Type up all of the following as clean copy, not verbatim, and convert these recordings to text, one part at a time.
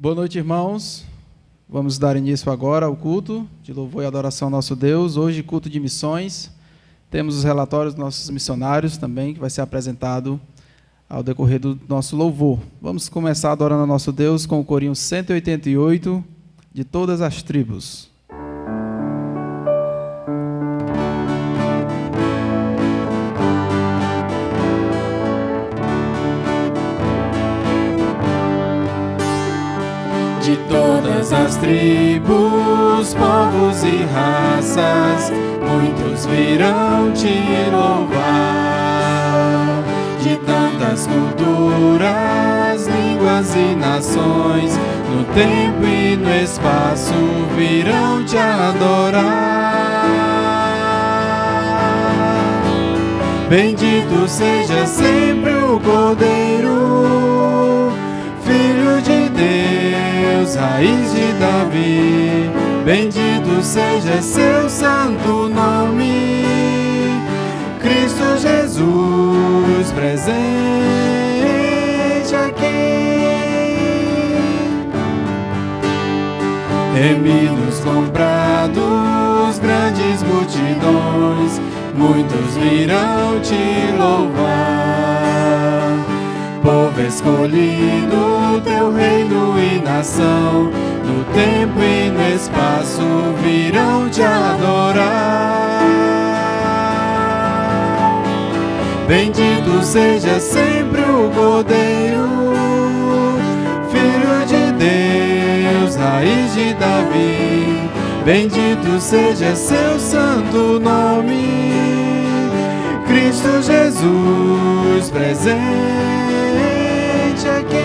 Boa noite, irmãos. Vamos dar início agora ao culto de louvor e adoração ao nosso Deus. Hoje, culto de missões. Temos os relatórios dos nossos missionários também, que vai ser apresentado ao decorrer do nosso louvor. Vamos começar adorando ao nosso Deus com o corinho 188, de todas as tribos. De todas as tribos, povos e raças, muitos virão te louvar. De tantas culturas, línguas e nações, no tempo e no espaço virão te adorar. Bendito seja sempre o Cordeiro, Filho de Deus, raiz de Davi. Bendito seja seu santo nome, Cristo Jesus, presente aqui. Remidos, comprados, grandes multidões, muitos virão te louvar. Povo escolhido, teu reino e nação, no tempo e no espaço virão te adorar. Bendito seja sempre o Cordeiro, Filho de Deus, raiz de Davi. Bendito seja seu santo nome, Cristo Jesus, presente aqui.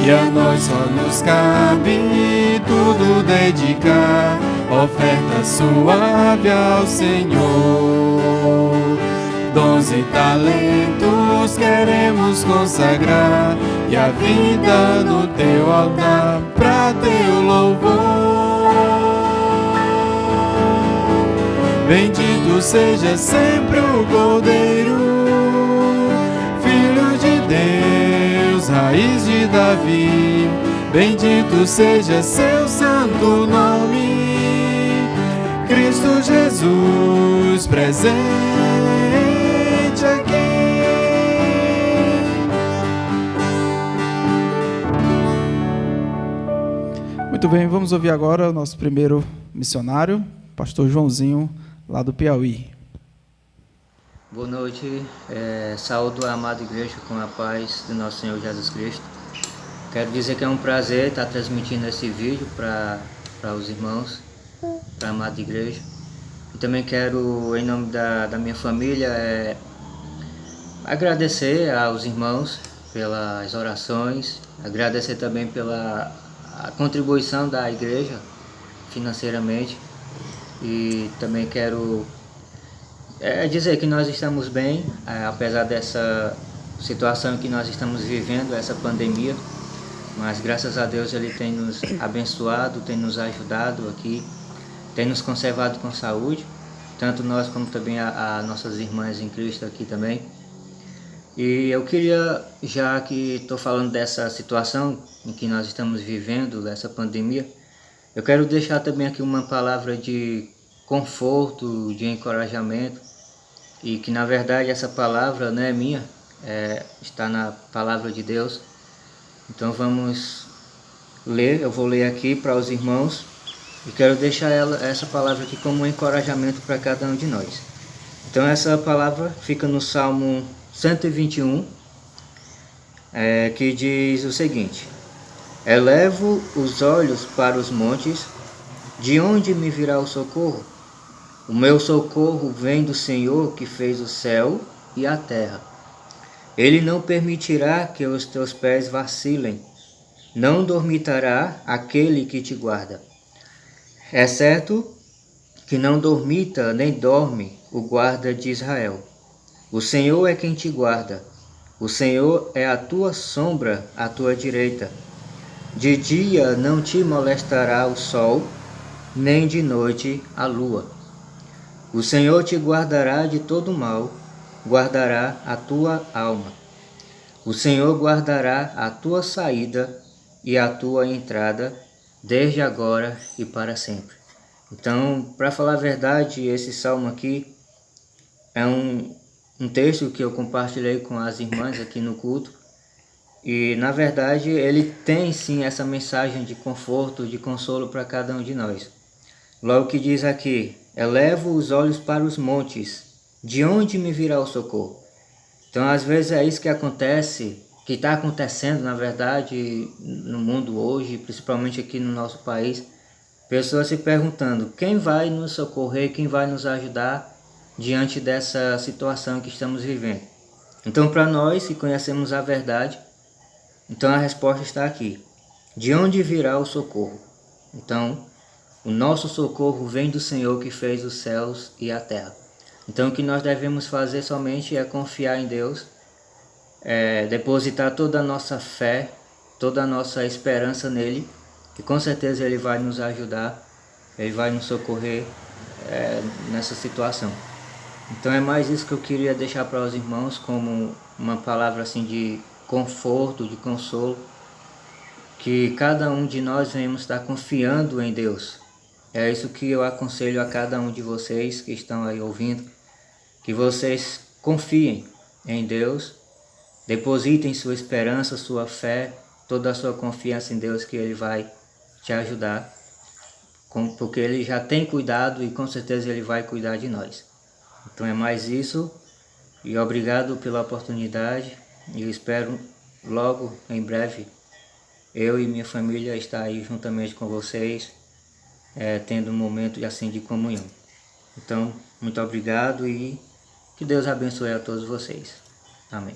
E a nós só nos cabe tudo dedicar, oferta suave ao Senhor. Dons e talentos queremos consagrar, e a vida no teu altar pra teu louvor. Bendito seja sempre o Cordeiro, Filho de Deus, raiz de Davi. Bendito seja seu santo nome, Cristo Jesus, presente aqui. Muito bem, vamos ouvir agora o nosso primeiro missionário, pastor Joãozinho, lá do Piauí. Boa noite, saúdo a amada igreja com a paz do nosso Senhor Jesus Cristo. Quero dizer que é um prazer estar transmitindo esse vídeo para os irmãos, para a amada igreja. E também quero, em nome da minha família, agradecer aos irmãos pelas orações, agradecer também pela contribuição da igreja financeiramente. E também quero dizer que nós estamos bem, apesar dessa situação que nós estamos vivendo, essa pandemia. Mas graças a Deus Ele tem nos abençoado, tem nos ajudado aqui, tem nos conservado com saúde, tanto nós como também as nossas irmãs em Cristo aqui também. E eu queria, já que estou falando dessa situação em que nós estamos vivendo, dessa pandemia, eu quero deixar também aqui uma palavra de conforto, de encorajamento, e que na verdade essa palavra não é minha, está na palavra de Deus. Então vamos ler, eu vou ler aqui para os irmãos, e quero deixar essa palavra aqui como um encorajamento para cada um de nós. Então essa palavra fica no Salmo 121, que diz o seguinte: elevo os olhos para os montes, de onde me virá o socorro? O meu socorro vem do Senhor que fez o céu e a terra. Ele não permitirá que os teus pés vacilem, não dormitará aquele que te guarda. É certo que não dormita nem dorme o guarda de Israel. O Senhor é quem te guarda, o Senhor é a tua sombra à tua direita. De dia não te molestará o sol, nem de noite a lua. O Senhor te guardará de todo mal, guardará a tua alma. O Senhor guardará a tua saída e a tua entrada, desde agora e para sempre. Então, para falar a verdade, esse salmo aqui é um texto que eu compartilhei com as irmãs aqui no culto. E, na verdade, ele tem sim essa mensagem de conforto, de consolo para cada um de nós. Logo que diz aqui: elevo os olhos para os montes, de onde me virá o socorro? Então, às vezes é isso que acontece, que está acontecendo, na verdade, no mundo hoje, principalmente aqui no nosso país. Pessoas se perguntando: quem vai nos socorrer, quem vai nos ajudar diante dessa situação que estamos vivendo? Então, para nós que conhecemos a verdade, então a resposta está aqui: de onde virá o socorro? Então, o nosso socorro vem do Senhor que fez os céus e a terra. Então, o que nós devemos fazer somente é confiar em Deus, depositar toda a nossa fé, toda a nossa esperança nele, e com certeza ele vai nos ajudar, ele vai nos socorrer nessa situação. Então é mais isso que eu queria deixar para os irmãos como uma palavra assim de conforto, de consolo, que cada um de nós venhamos estar confiando em Deus. É isso que eu aconselho a cada um de vocês que estão aí ouvindo, que vocês confiem em Deus, depositem sua esperança, sua fé, toda a sua confiança em Deus, que Ele vai te ajudar, porque Ele já tem cuidado e com certeza Ele vai cuidar de nós. Então é mais isso, e obrigado pela oportunidade, e eu espero logo, em breve, eu e minha família estar aí juntamente com vocês, tendo um momento assim de comunhão. Então, muito obrigado e que Deus abençoe a todos vocês. Amém.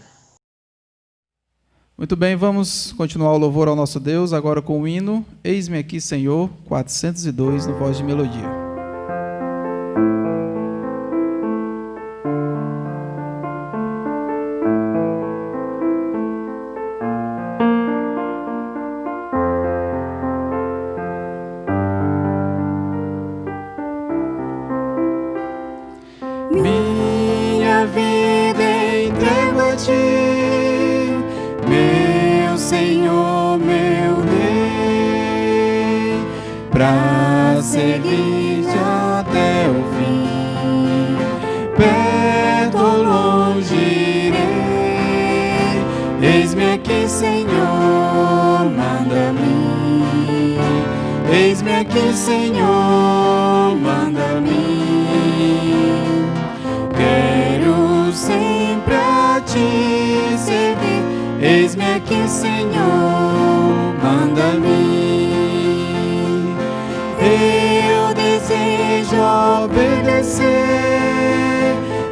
Muito bem, vamos continuar o louvor ao nosso Deus, agora com o hino Eis-me Aqui, Senhor, 402, no Voz de Melodia. Minha vida entrego a ti, meu Senhor, meu Rei, pra seguir-te até o fim, perto ou longe irei. Eis-me aqui, Senhor, manda-me. Eis-me aqui, Senhor, manda-me. Quero sempre a ti servir. Eis-me aqui, Senhor, manda-me. Eu desejo obedecer,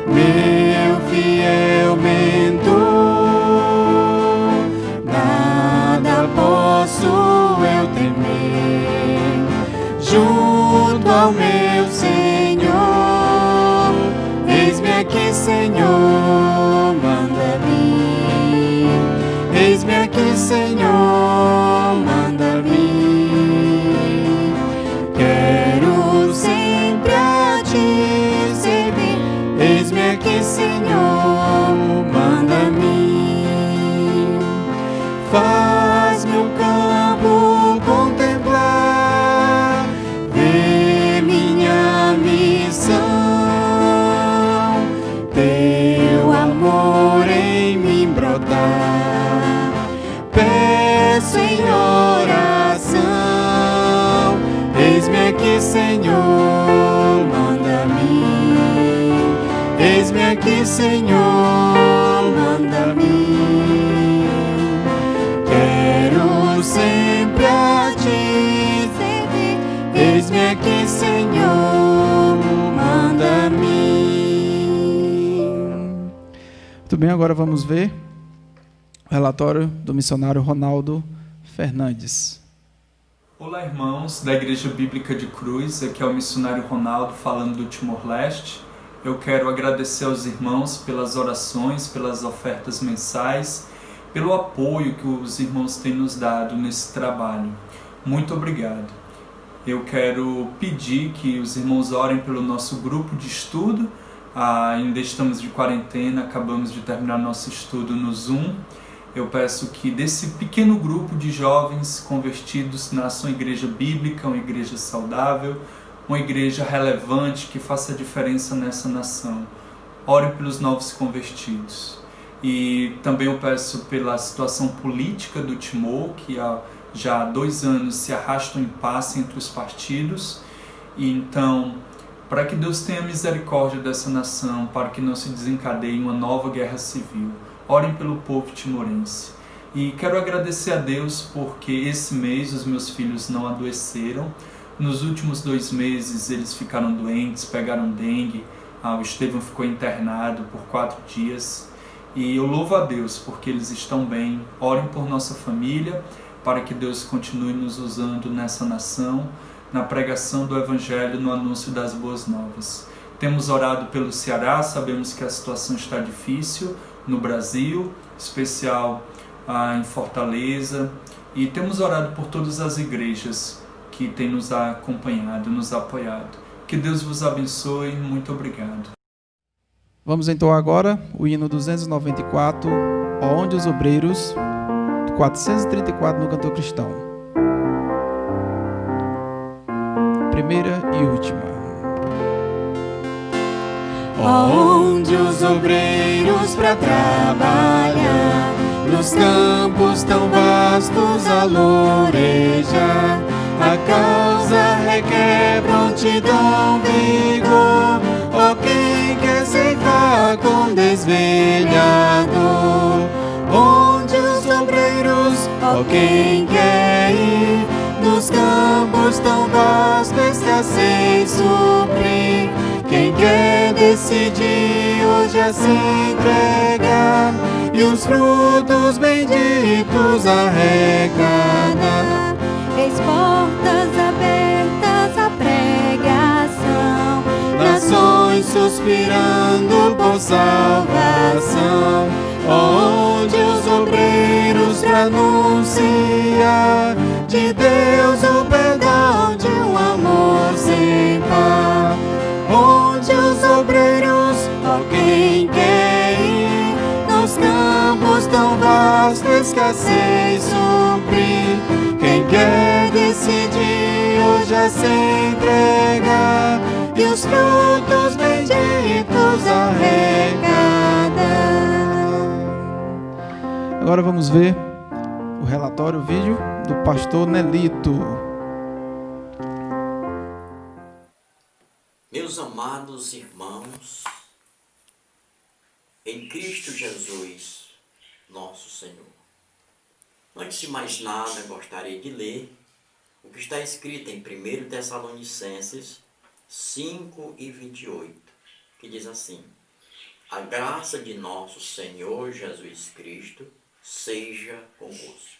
meu fiel mentor. Nada posso eu temer, junto ao meu Senhor. Eis-me aqui, Senhor, manda-me. Eis-me aqui, Senhor, manda-me. Quero sempre a ti servir. Eis-me aqui, Senhor, manda-me. Faz-me um campo contemplar, ver minha missão. Teu amor em mim brotar, peço em oração. Eis-me aqui, Senhor, manda-me. Eis-me aqui, Senhor, manda-me. Quero sempre a ti servir. Eis-me aqui, Senhor, manda-me. Muito bem, agora vamos ver o relatório do missionário Ronaldo Fernandes. Olá, irmãos da Igreja Bíblica de Cruz, aqui é o missionário Ronaldo falando do Timor-Leste. Eu quero agradecer aos irmãos pelas orações, pelas ofertas mensais, pelo apoio que os irmãos têm nos dado nesse trabalho. Muito obrigado. Eu quero pedir que os irmãos orem pelo nosso grupo de estudo. Ainda estamos de quarentena, acabamos de terminar nosso estudo no Zoom. Eu peço que desse pequeno grupo de jovens convertidos nasça uma igreja bíblica, uma igreja saudável, uma igreja relevante que faça diferença nessa nação. Ore pelos novos convertidos. E também eu peço pela situação política do Timor, que já há 2 anos se arrasta um impasse entre os partidos. E então, para que Deus tenha misericórdia dessa nação, para que não se desencadeie uma nova guerra civil. Orem pelo povo timorense. E quero agradecer a Deus porque esse mês os meus filhos não adoeceram. Nos últimos 2 meses eles ficaram doentes, pegaram dengue. O Estevão ficou internado por 4 dias. E eu louvo a Deus porque eles estão bem. Orem por nossa família, para que Deus continue nos usando nessa nação, na pregação do Evangelho, no anúncio das boas novas. Temos orado pelo Ceará, sabemos que a situação está difícil no Brasil, em especial em Fortaleza, e temos orado por todas as igrejas que têm nos acompanhado, nos apoiado. Que Deus vos abençoe, muito obrigado. Vamos então agora o hino 294, Onde os Obreiros, 434 no Cantor Cristão. Primeira e última. Onde os obreiros pra trabalhar, nos campos tão vastos a lourejar, a causa requer prontidão, vigor, ó quem quer ceifar com desvelhador. Onde os obreiros, ó quem quer ir, nos campos tão vastos escassez suprir. Quem quer decidir hoje a se entregar e os frutos benditos arrecadar. Eis portas abertas à pregação, Nações suspirando por salvação. Onde os obreiros pra anunciar de Deus o perdão de um amor sem par. Onde os obreiros, ó quem quer ir, nos campos tão vastos escassez suprir. Quem quer decidir hoje a se entregar e os frutos benditos arrecadar. Agora vamos ver o relatório, o vídeo do pastor Nelito. Meus amados irmãos, em Cristo Jesus, nosso Senhor. Antes de mais nada, gostaria de ler o que está escrito em 1 Tessalonicenses 5:28, que diz assim: a graça de nosso Senhor Jesus Cristo seja convosco.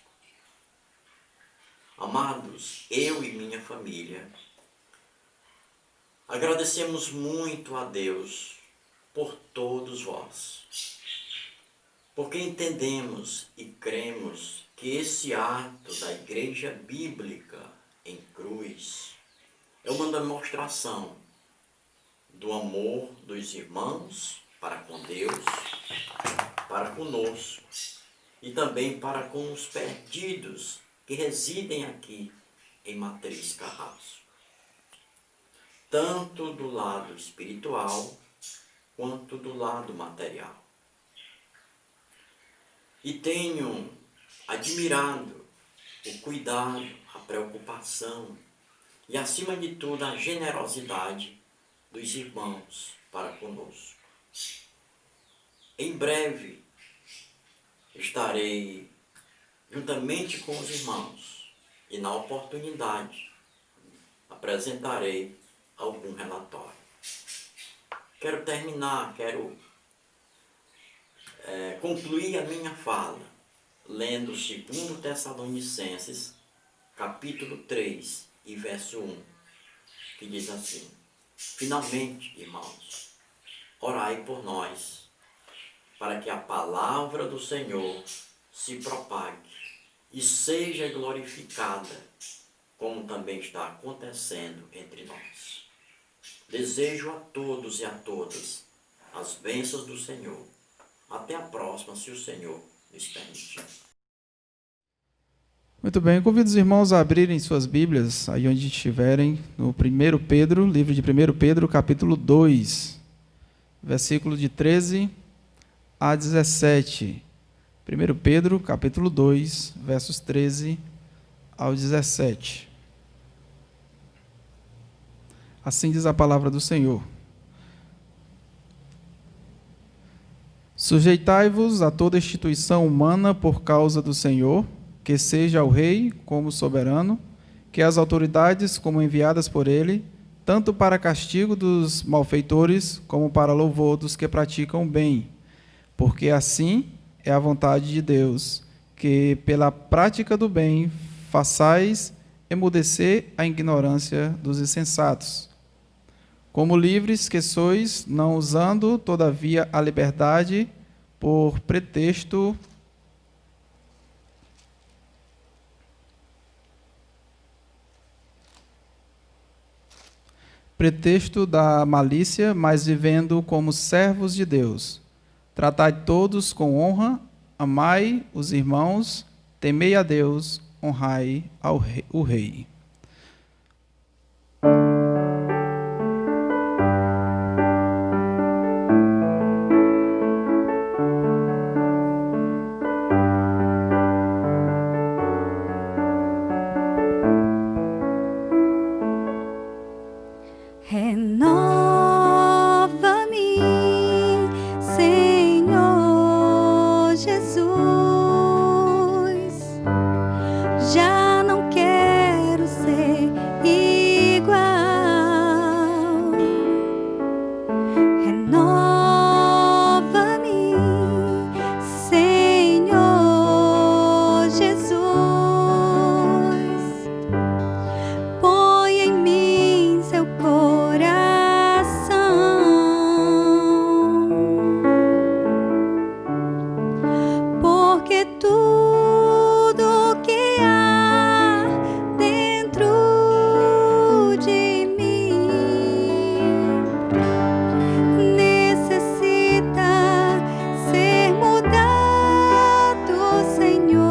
Amados, eu e minha família agradecemos muito a Deus por todos vós, porque entendemos e cremos que esse ato da Igreja Bíblica em Cruz é uma demonstração do amor dos irmãos para com Deus, para conosco e também para com os perdidos que residem aqui em Matriz Carrasco, tanto do lado espiritual quanto do lado material. E tenho admirado o cuidado, a preocupação e, acima de tudo, a generosidade dos irmãos para conosco. Em breve estarei juntamente com os irmãos e, na oportunidade, apresentarei algum relatório. Quero terminar, concluir a minha fala lendo 2 Tessalonicenses, capítulo 3 e verso 1, que diz assim: finalmente, irmãos, orai por nós, para que a palavra do Senhor se propague e seja glorificada, como também está acontecendo entre nós. Desejo a todos e a todas as bênçãos do Senhor. Até a próxima, se o Senhor nos permitir. Muito bem, eu convido os irmãos a abrirem suas Bíblias, aí onde estiverem, no 1 Pedro, livro de 1 Pedro, capítulo 2, versículo de 13 a 17. 1 Pedro, capítulo 2, versos 13 ao 17. Assim diz a palavra do Senhor. Sujeitai-vos a toda instituição humana por causa do Senhor, que seja o rei como soberano, que as autoridades como enviadas por ele, tanto para castigo dos malfeitores, como para louvor dos que praticam o bem. Porque assim é a vontade de Deus, que pela prática do bem façais emudecer a ignorância dos insensatos. Como livres que sois, não usando, todavia, a liberdade por pretexto da malícia, mas vivendo como servos de Deus. Tratai todos com honra, amai os irmãos, temei a Deus, honrai o Rei. Renova-me, Senhor Jesus. Já não quero ser igual. Renova-me, Senhor Jesus. Põe em mim seu coração, porque tudo que há dentro de mim necessita ser mudado, Senhor,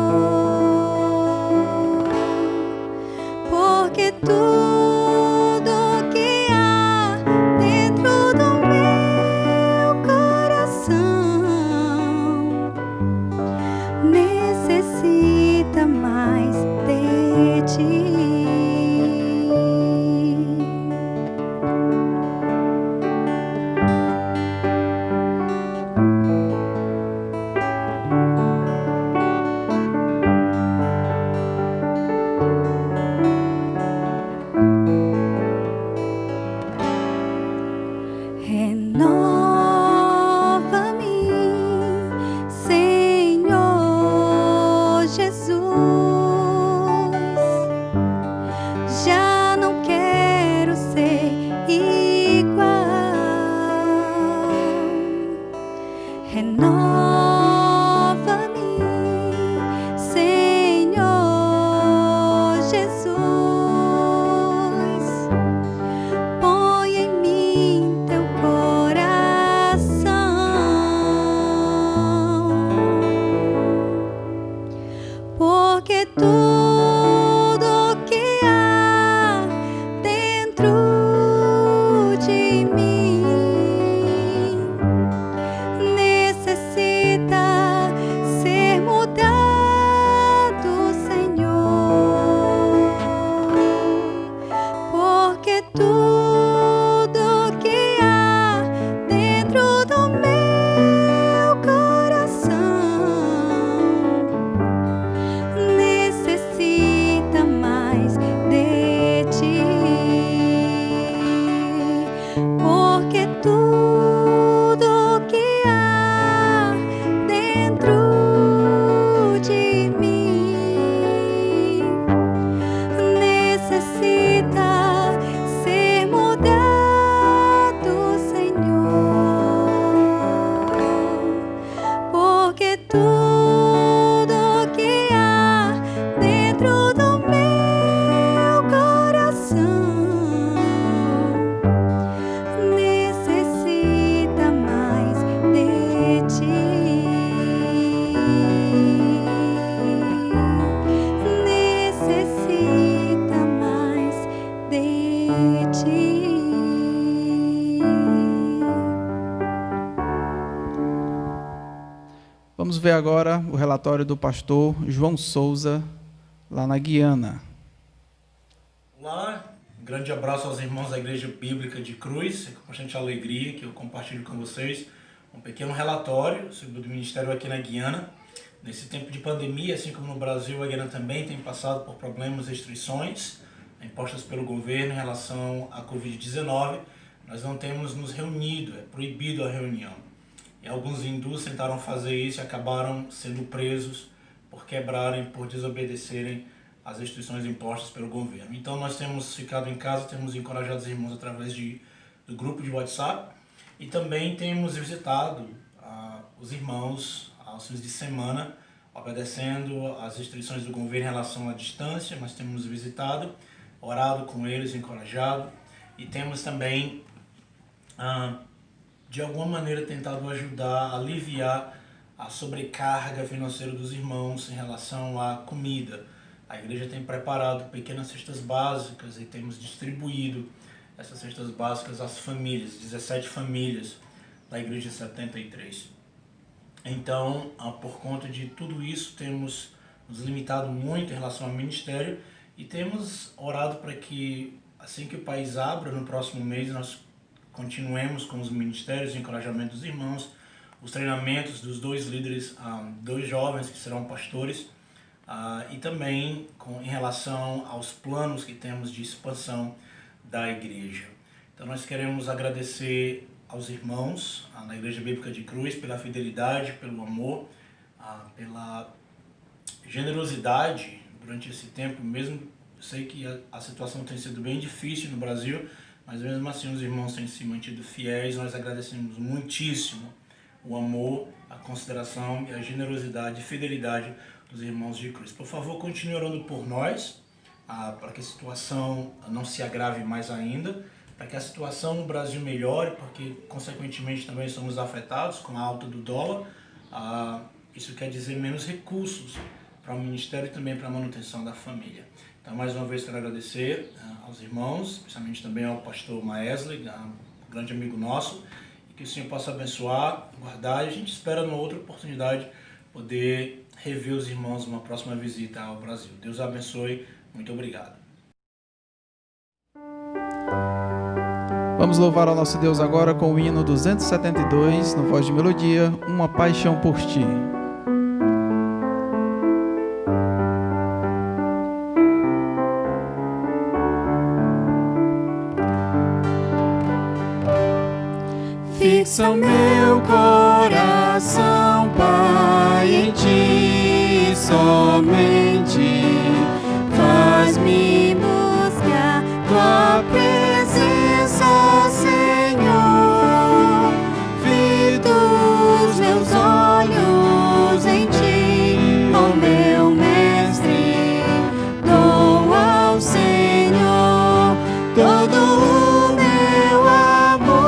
porque tudo que há dentro do meu coração necessita mais de ti. Renova-me, Senhor Jesus. Já não quero ser igual. Renova-me, Senhor Jesus. Põe em mim teu coração, porque tudo que há dentro de mim necessita ser mudado, Senhor, porque tudo que há dentro do meu coração necessita mais de ti, porque tudo que há dentro de mim necessita ser mudado, Senhor, porque tudo que há dentro do meu coração necessita mais de ti. Vamos ver agora o relatório do pastor João Souza, lá na Guiana. Olá, um grande abraço aos irmãos da Igreja Bíblica de Cruz. É com bastante alegria que eu compartilho com vocês um pequeno relatório sobre o ministério aqui na Guiana. Nesse tempo de pandemia, assim como no Brasil, a Guiana também tem passado por problemas e restrições impostas pelo governo em relação à Covid-19. Nós não temos nos reunido, é proibido a reunião. E alguns hindus tentaram fazer isso e acabaram sendo presos por quebrarem, por desobedecerem as restrições impostas pelo governo. Então nós temos ficado em casa, temos encorajado os irmãos através do grupo de WhatsApp e também temos visitado os irmãos aos fins de semana, obedecendo às restrições do governo em relação à distância. Nós temos visitado, orado com eles, encorajado e temos também de alguma maneira tentado ajudar, aliviar a sobrecarga financeira dos irmãos em relação à comida. A igreja tem preparado pequenas cestas básicas e temos distribuído essas cestas básicas às famílias, 17 famílias da igreja 73. Então, por conta de tudo isso, temos nos limitado muito em relação ao ministério e temos orado para que, assim que o país abra, no próximo mês, nós continuemos com os ministérios, o encorajamento dos irmãos, os treinamentos dos 2 líderes, 2 jovens que serão pastores, e também em relação aos planos que temos de expansão da igreja. Então nós queremos agradecer aos irmãos na Igreja Bíblica de Cruz pela fidelidade, pelo amor, pela generosidade durante esse tempo. Mesmo eu sei que a situação tem sido bem difícil no Brasil, mas mesmo assim os irmãos têm se mantido fiéis. Nós agradecemos muitíssimo o amor, a consideração e a generosidade e fidelidade dos irmãos de Cruz. Por favor, continue orando por nós, para que a situação não se agrave mais ainda, para que a situação no Brasil melhore, porque consequentemente também somos afetados com a alta do dólar. Isso quer dizer menos recursos para o ministério e também para a manutenção da família. Então, mais uma vez, quero agradecer aos irmãos, especialmente também ao pastor Maesley, um grande amigo nosso, e que o Senhor possa abençoar, guardar, e a gente espera numa outra oportunidade poder rever os irmãos numa próxima visita ao Brasil. Deus abençoe, muito obrigado. Vamos louvar ao nosso Deus agora com o hino 272, no voz de melodia, Uma Paixão por Ti. Fixa o meu coração, Pai, em Ti somente. Faz-me buscar Tua presença, Senhor. Fitos meus olhos em Ti, ó meu Mestre. Dou ao Senhor todo o meu amor.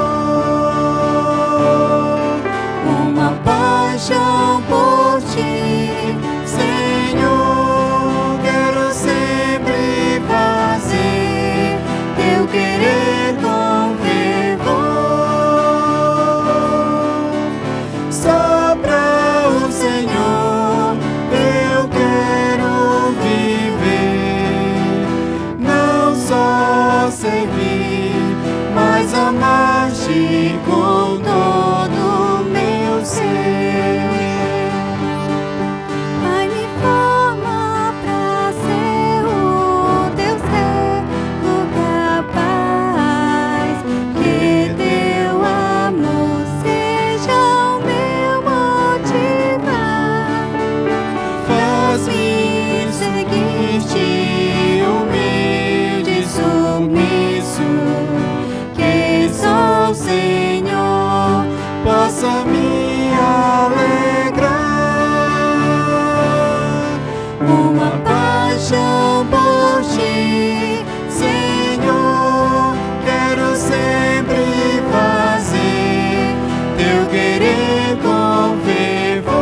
Uma paixão por Ti, Senhor. Quero sempre fazer Teu querer com fervor. Só pra o Senhor eu quero viver, não só servir, mas amar-te com todo o meu ser. Pai, me forma pra ser o Teu servo capaz, que Teu amor seja o meu motivar. Faz-me seguir-te, humilde e submisso, que só o Senhor possa me alegrar. Uma paixão por Ti, Senhor. Quero sempre fazer Teu querer com fervor.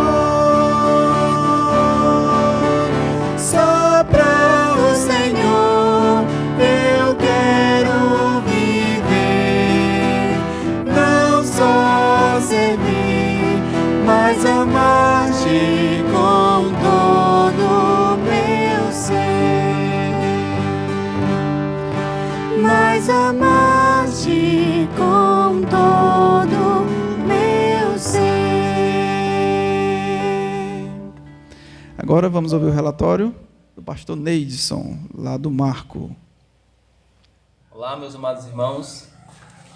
Só pra o Senhor eu quero viver, não só servir, mas amar-te Agora vamos ouvir o relatório do pastor Neidson, lá do Marco. Olá, meus amados irmãos,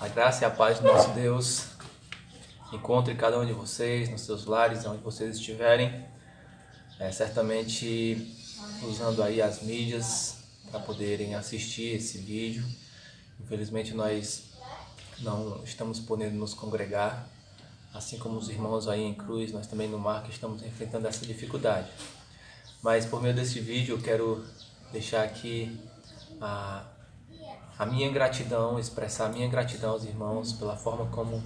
a graça e a paz do nosso Deus encontre cada um de vocês nos seus lares, onde vocês estiverem, certamente usando aí as mídias para poderem assistir esse vídeo. Infelizmente nós não estamos podendo nos congregar, assim como os irmãos aí em Cruz, nós também no Marco estamos enfrentando essa dificuldade. Mas por meio desse vídeo eu quero deixar aqui a minha gratidão, expressar a minha gratidão aos irmãos pela forma como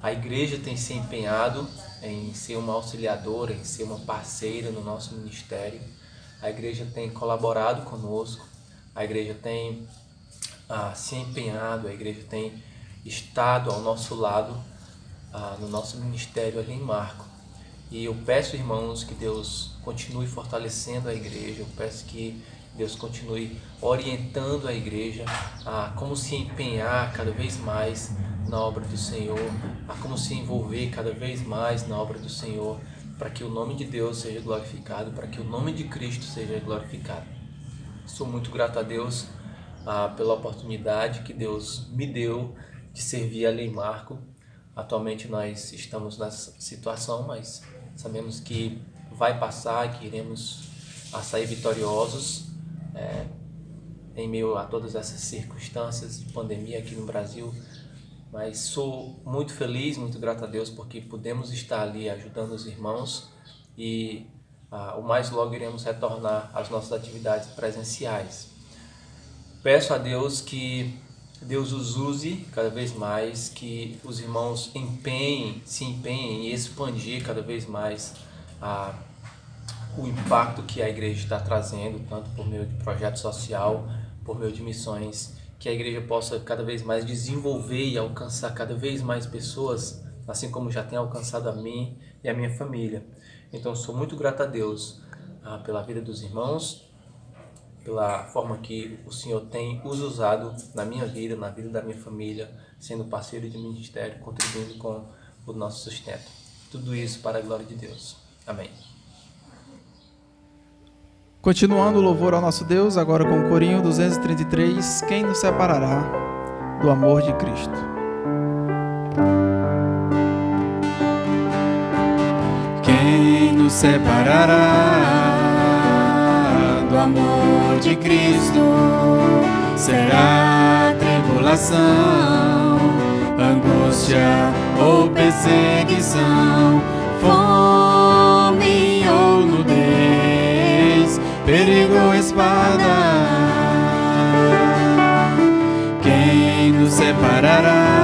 a igreja tem se empenhado em ser uma auxiliadora, em ser uma parceira no nosso ministério. A igreja tem colaborado conosco, a igreja tem se empenhado, a igreja tem estado ao nosso lado no nosso ministério ali em Marco. E eu peço, irmãos, que Deus continue fortalecendo a igreja, eu peço que Deus continue orientando a igreja a como se empenhar cada vez mais na obra do Senhor, a como se envolver cada vez mais na obra do Senhor, para que o nome de Deus seja glorificado, para que o nome de Cristo seja glorificado. Sou muito grato a Deus pela oportunidade que Deus me deu de servir ali em Marco. Atualmente nós estamos nessa situação, mas sabemos que vai passar, que iremos sair vitoriosos em meio a todas essas circunstâncias de pandemia aqui no Brasil. Mas sou muito feliz, muito grato a Deus porque podemos estar ali ajudando os irmãos e o mais logo iremos retornar às nossas atividades presenciais. Peço a Deus que Deus os use cada vez mais, que os irmãos se empenhem em expandir cada vez mais o impacto que a igreja está trazendo, tanto por meio de projeto social, por meio de missões, que a igreja possa cada vez mais desenvolver e alcançar cada vez mais pessoas, assim como já tem alcançado a mim e a minha família. Então sou muito grato a Deus pela vida dos irmãos, pela forma que o Senhor tem os usado na minha vida, na vida da minha família, sendo parceiro de ministério, contribuindo com o nosso sustento. Tudo isso para a glória de Deus. Amém. Continuando o louvor ao nosso Deus, agora com o corinho 233, quem nos separará do amor de Cristo? Quem nos separará do amor de Cristo? Será tribulação, angústia ou perseguição, fome ou nudez, perigo ou espada? Quem nos separará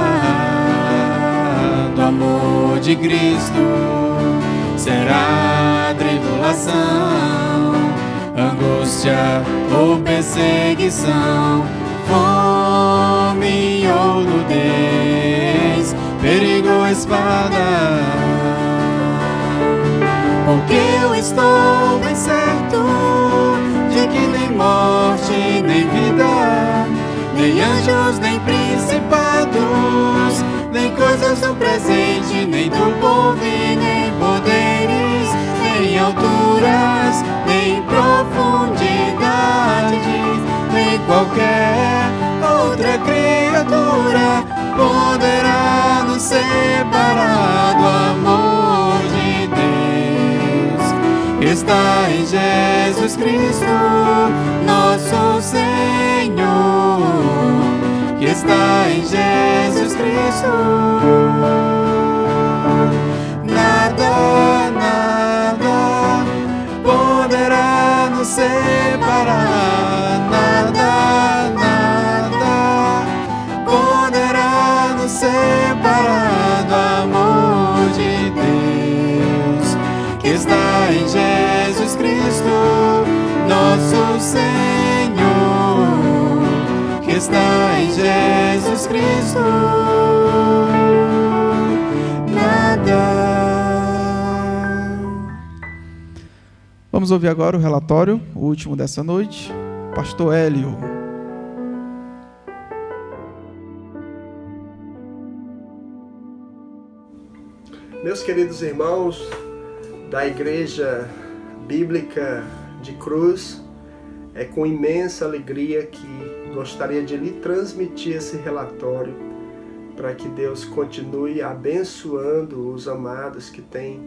do amor de Cristo? Será tribulação, angústia ou perseguição, fome ou nudez, perigo ou espada? Porque eu estou bem certo de que nem morte, nem vida, nem anjos, nem principados, nem coisas do presente, nem do porvir, nem poderes, nem alturas, nem profundidades, nem qualquer outra criatura poderá nos separar do amor de Deus que está em Jesus Cristo, nosso Senhor, que está em Jesus Cristo. Nada, nada poderá nos separar, nada, nada poderá nos separar do amor de Deus que está em Jesus Cristo, nosso Senhor, que está em Jesus Cristo. Vamos ouvir agora o relatório, o último dessa noite. Pastor Hélio. Meus queridos irmãos da Igreja Bíblica de Cruz, é com imensa alegria que gostaria de lhe transmitir esse relatório para que Deus continue abençoando os amados que têm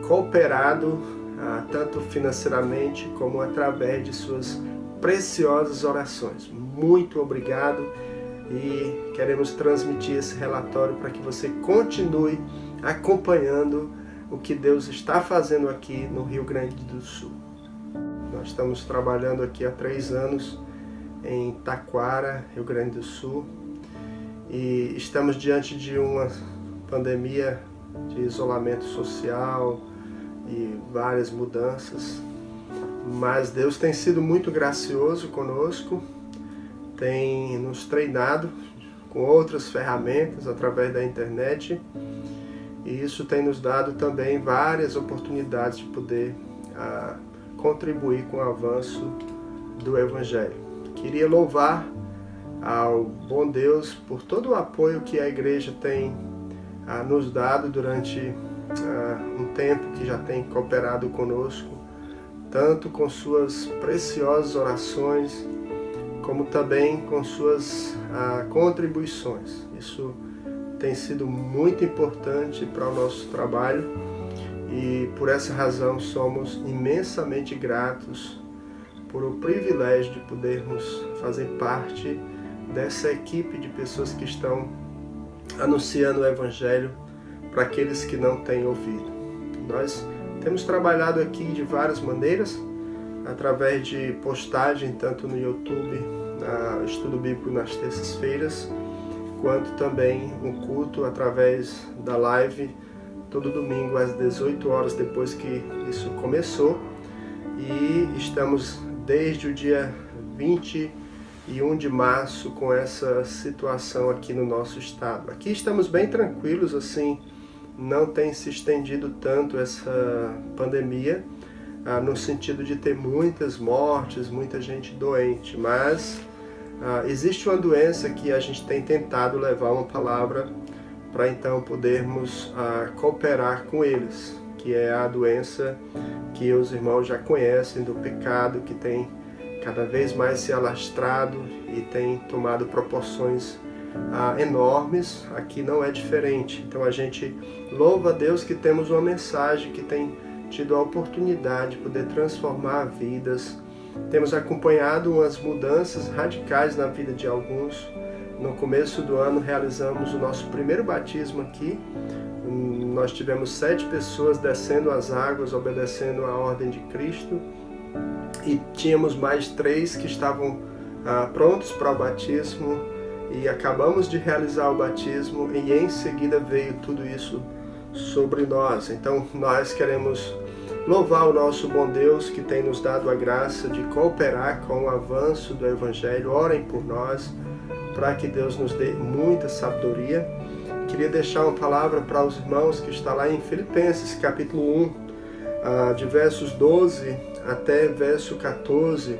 cooperado tanto financeiramente como através de suas preciosas orações. Muito obrigado e queremos transmitir esse relatório para que você continue acompanhando o que Deus está fazendo aqui no Rio Grande do Sul. Nós estamos trabalhando aqui há 3 anos em Taquara, Rio Grande do Sul, e estamos diante de uma pandemia de isolamento social e várias mudanças, mas Deus tem sido muito gracioso conosco, tem nos treinado com outras ferramentas através da internet, e isso tem nos dado também várias oportunidades de poder contribuir com o avanço do Evangelho. Queria louvar ao bom Deus por todo o apoio que a igreja tem nos dado durante um tempo que já tem cooperado conosco, tanto com suas preciosas orações, como também com suas contribuições. Isso tem sido muito importante para o nosso trabalho e por essa razão somos imensamente gratos por o privilégio de podermos fazer parte dessa equipe de pessoas que estão anunciando o Evangelho para aqueles que não têm ouvido. Nós temos trabalhado aqui de várias maneiras, através de postagem tanto no YouTube, estudo bíblico nas terças-feiras, quanto também um culto através da live todo domingo às 18 horas depois que isso começou, e estamos desde o dia 21 de março com essa situação aqui no nosso estado. Aqui estamos bem tranquilos, assim, não tem se estendido tanto essa pandemia, no sentido de ter muitas mortes, muita gente doente, mas existe uma doença que a gente tem tentado levar uma palavra para então podermos cooperar com eles, que é a doença que os irmãos já conhecem do pecado, que tem cada vez mais se alastrado e tem tomado proporções enormes. Aqui não é diferente. Então a gente louva a Deus que temos uma mensagem que tem tido a oportunidade de poder transformar vidas. Temos acompanhado umas mudanças radicais na vida de alguns. No começo do ano realizamos o nosso primeiro batismo aqui. Nós tivemos 7 pessoas descendo as águas, obedecendo a ordem de Cristo. E tínhamos mais 3 que estavam prontos para o batismo. E acabamos de realizar o batismo e em seguida veio tudo isso sobre nós. Então nós queremos louvar o nosso bom Deus que tem nos dado a graça de cooperar com o avanço do Evangelho. Orem por nós, para que Deus nos dê muita sabedoria. Queria deixar uma palavra para os irmãos que está lá em Filipenses, capítulo 1, de versos 12 até verso 14,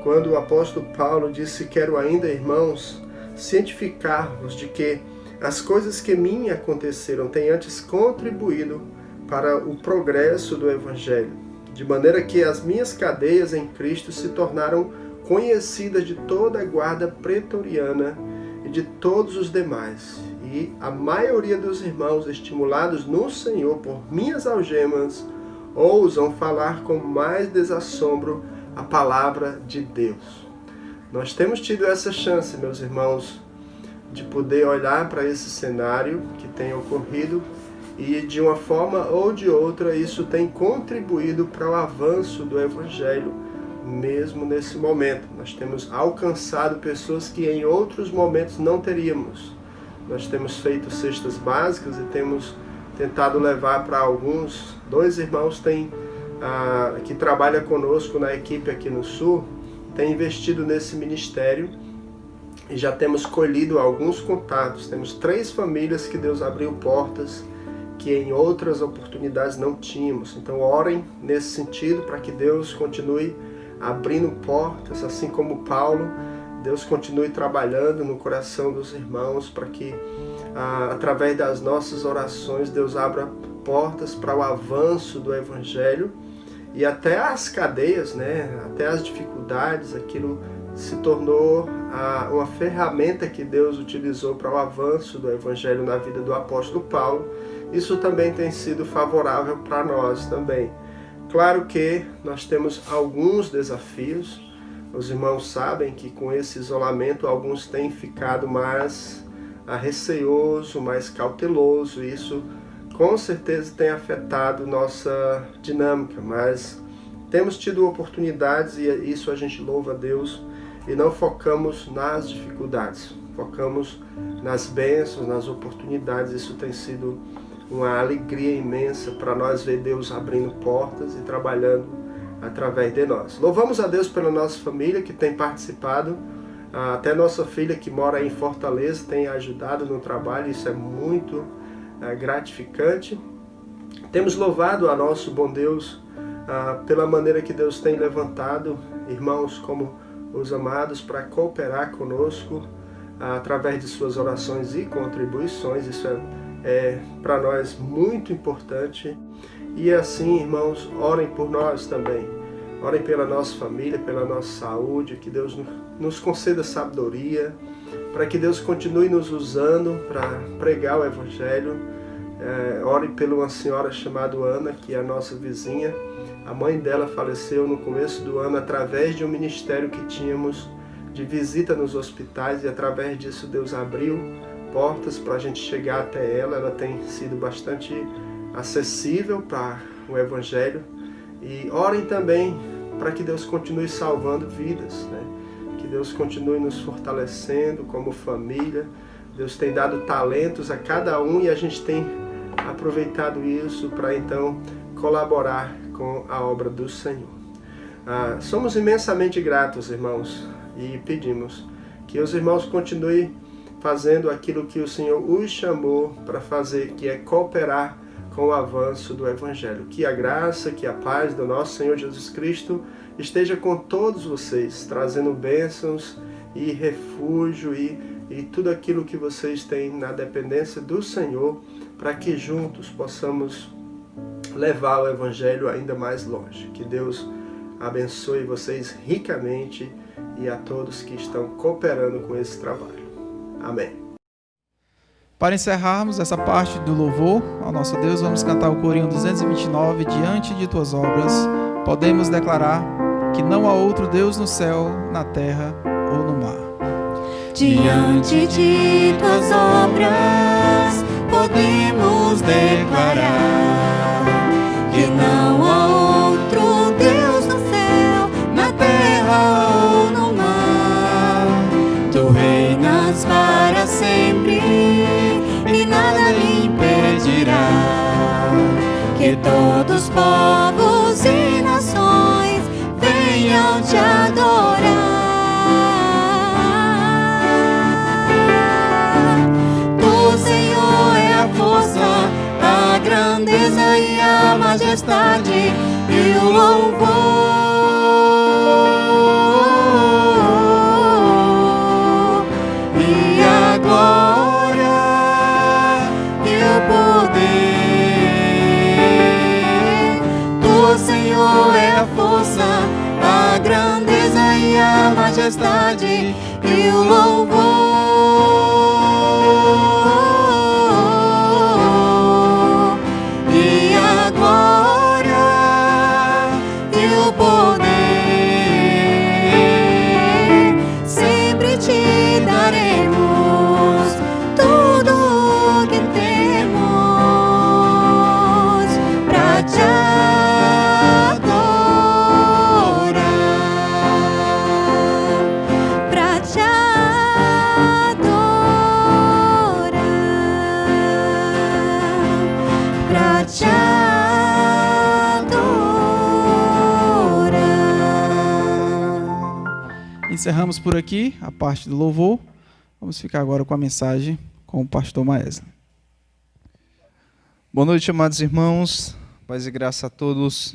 quando o apóstolo Paulo disse: quero ainda, irmãos, cientificar-vos de que as coisas que me aconteceram têm antes contribuído para o progresso do Evangelho, de maneira que as minhas cadeias em Cristo se tornaram conhecidas de toda a guarda pretoriana e de todos os demais. E a maioria dos irmãos, estimulados no Senhor por minhas algemas, ousam falar com mais desassombro a palavra de Deus. Nós temos tido essa chance, meus irmãos, de poder olhar para esse cenário que tem ocorrido e de uma forma ou de outra isso tem contribuído para o avanço do Evangelho, mesmo nesse momento. Nós temos alcançado pessoas que em outros momentos não teríamos. Nós temos feito cestas básicas e temos tentado levar para alguns. 2 irmãos que trabalham conosco na equipe aqui no Sul, têm investido nesse ministério e já temos colhido alguns contatos. Temos 3 famílias que Deus abriu portas que em outras oportunidades não tínhamos. Então orem nesse sentido para que Deus continue abrindo portas, assim como Paulo, Deus continue trabalhando no coração dos irmãos para que através das nossas orações Deus abra portas para o avanço do Evangelho e até as cadeias, né, até as dificuldades, aquilo se tornou uma ferramenta que Deus utilizou para o avanço do Evangelho na vida do apóstolo Paulo. Isso também tem sido favorável para nós também. Claro que nós temos alguns desafios. Os irmãos sabem que com esse isolamento alguns têm ficado mais receoso, mais cauteloso. Isso com certeza tem afetado nossa dinâmica, mas temos tido oportunidades e isso a gente louva a Deus e não focamos nas dificuldades, focamos nas bênçãos, nas oportunidades. Isso tem sido uma alegria imensa para nós ver Deus abrindo portas e trabalhando através de nós. Louvamos a Deus pela nossa família que tem participado, até nossa filha que mora em Fortaleza tem ajudado no trabalho, isso é muito gratificante. Temos louvado a nosso bom Deus pela maneira que Deus tem levantado irmãos como os amados para cooperar conosco através de suas orações e contribuições. Isso é para nós muito importante. E assim, irmãos, orem por nós também. Orem pela nossa família, pela nossa saúde, que Deus nos conceda sabedoria, para que Deus continue nos usando para pregar o Evangelho. Ore por uma senhora chamada Ana, que é a nossa vizinha. A mãe dela faleceu no começo do ano através de um ministério que tínhamos de visita nos hospitais, e através disso Deus abriu portas para a gente chegar até ela. Ela tem sido bastante acessível para o Evangelho. E orem também para que Deus continue salvando vidas, né? Que Deus continue nos fortalecendo como família. Deus tem dado talentos a cada um e a gente tem aproveitado isso para então colaborar com a obra do Senhor. Somos imensamente gratos, irmãos, e pedimos que os irmãos continuem fazendo aquilo que o Senhor os chamou para fazer, que é cooperar com o avanço do Evangelho. Que a graça, que a paz do nosso Senhor Jesus Cristo esteja com todos vocês, trazendo bênçãos e refúgio e tudo aquilo que vocês têm na dependência do Senhor, para que juntos possamos levar o Evangelho ainda mais longe. Que Deus abençoe vocês ricamente e a todos que estão cooperando com esse trabalho. Amém. Para encerrarmos essa parte do louvor ao nosso Deus, vamos cantar o corinho 229, Diante de Tuas Obras. Podemos declarar que não há outro Deus no céu, na terra ou no mar. Diante de Tuas obras, podemos declarar que não há outro Deus no céu, na terra ou no mar. Tu reinas para sempre e nada lhe impedirá. Que todos os povos e nações venham te adorar. Tu, Senhor, é a força, a grandeza e a majestade e o louvor. E a glória e o poder. Tu, Senhor, é a força, a grandeza e a majestade e o louvor. E a glória e o poder. Sempre te daremos tudo o que temos pra te adorar, pra te adorar, pra te adorar. Encerramos por aqui a parte do louvor. Vamos ficar agora com a mensagem com o pastor Maesla. Boa noite, amados irmãos. Paz e graça a todos.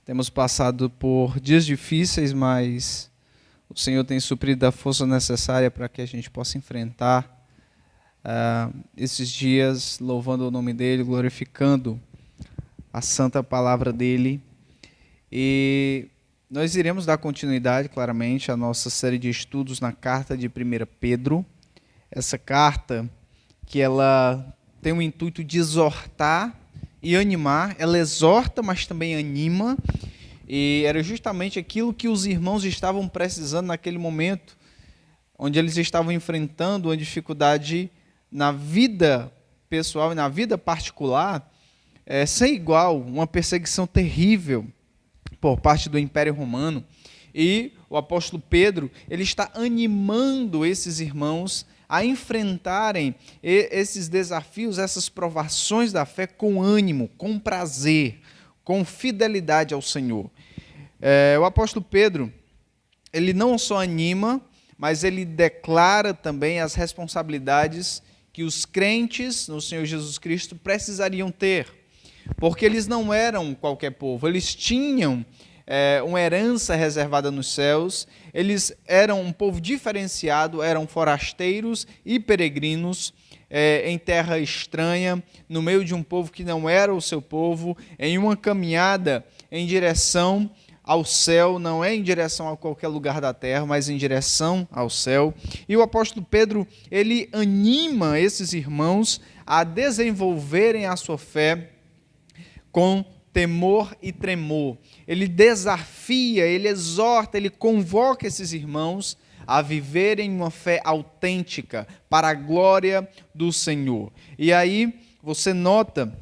Temos passado por dias difíceis, mas o Senhor tem suprido a força necessária para que a gente possa enfrentar esses dias, louvando o nome dEle, glorificando a santa palavra dEle. E nós iremos dar continuidade, claramente, à nossa série de estudos na carta de 1 Pedro. Essa carta que ela tem o intuito de exortar e animar. Ela exorta, mas também anima. E era justamente aquilo que os irmãos estavam precisando naquele momento, onde eles estavam enfrentando uma dificuldade na vida pessoal e na vida particular, sem igual, uma perseguição terrível por parte do Império Romano. E o apóstolo Pedro, ele está animando esses irmãos a enfrentarem esses desafios, essas provações da fé com ânimo, com prazer, com fidelidade ao Senhor. O apóstolo Pedro, ele não só anima, mas ele declara também as responsabilidades que os crentes no Senhor Jesus Cristo precisariam ter, porque eles não eram qualquer povo, eles tinham uma herança reservada nos céus, eles eram um povo diferenciado, eram forasteiros e peregrinos em terra estranha, no meio de um povo que não era o seu povo, em uma caminhada em direção ao céu, não é em direção a qualquer lugar da terra, mas em direção ao céu. E o apóstolo Pedro, ele anima esses irmãos a desenvolverem a sua fé com temor e tremor. Ele desafia, ele exorta, ele convoca esses irmãos a viverem uma fé autêntica para a glória do Senhor. E aí você nota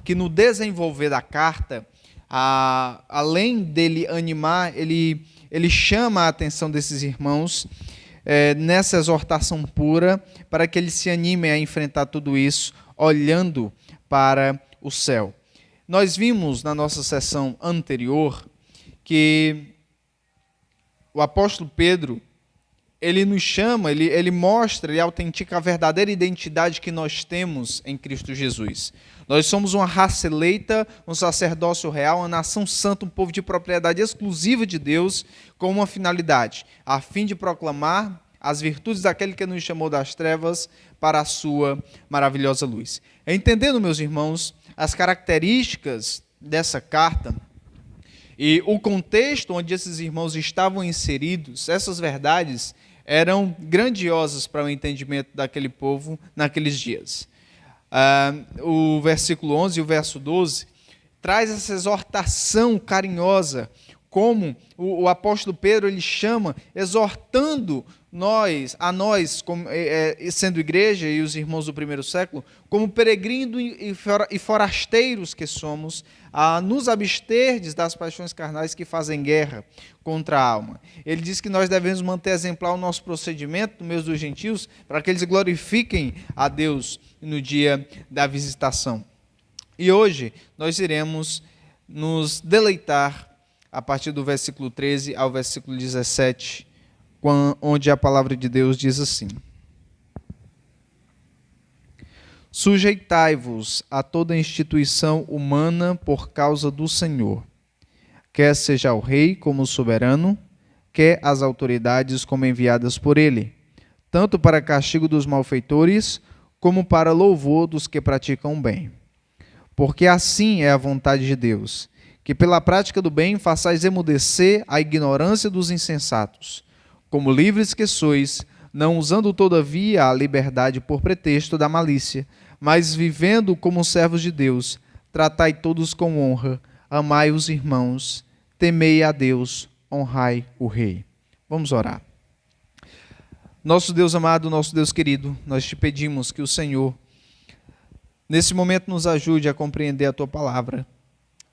que no desenvolver da carta, além dele animar, ele chama a atenção desses irmãos nessa exortação pura, para que eles se animem a enfrentar tudo isso, olhando para o céu. Nós vimos na nossa sessão anterior que o apóstolo Pedro, ele nos chama, ele mostra, ele autentica a verdadeira identidade que nós temos em Cristo Jesus. Nós somos uma raça eleita, um sacerdócio real, uma nação santa, um povo de propriedade exclusiva de Deus, com uma finalidade, a fim de proclamar as virtudes daquele que nos chamou das trevas para a sua maravilhosa luz. Entendendo, meus irmãos, as características dessa carta e o contexto onde esses irmãos estavam inseridos, essas verdades eram grandiosas para o entendimento daquele povo naqueles dias. O versículo 11 e o verso 12 traz essa exortação carinhosa, como o apóstolo Pedro ele chama, exortando a nós, sendo igreja e os irmãos do primeiro século, como peregrinos e forasteiros que somos, a nos absterdes das paixões carnais que fazem guerra contra a alma. Ele diz que nós devemos manter exemplar o nosso procedimento no meio dos gentios, para que eles glorifiquem a Deus no dia da visitação. E hoje nós iremos nos deleitar a partir do versículo 13 ao versículo 17, onde a palavra de Deus diz assim: Sujeitai-vos a toda instituição humana por causa do Senhor, quer seja o rei como soberano, quer as autoridades como enviadas por ele, tanto para castigo dos malfeitores, como para louvor dos que praticam o bem. Porque assim é a vontade de Deus, que pela prática do bem façais emudecer a ignorância dos insensatos, como livres que sois, não usando todavia a liberdade por pretexto da malícia, mas vivendo como servos de Deus, tratai todos com honra, amai os irmãos, temei a Deus, honrai o Rei. Vamos orar. Nosso Deus amado, nosso Deus querido, nós te pedimos que o Senhor, nesse momento, nos ajude a compreender a tua palavra,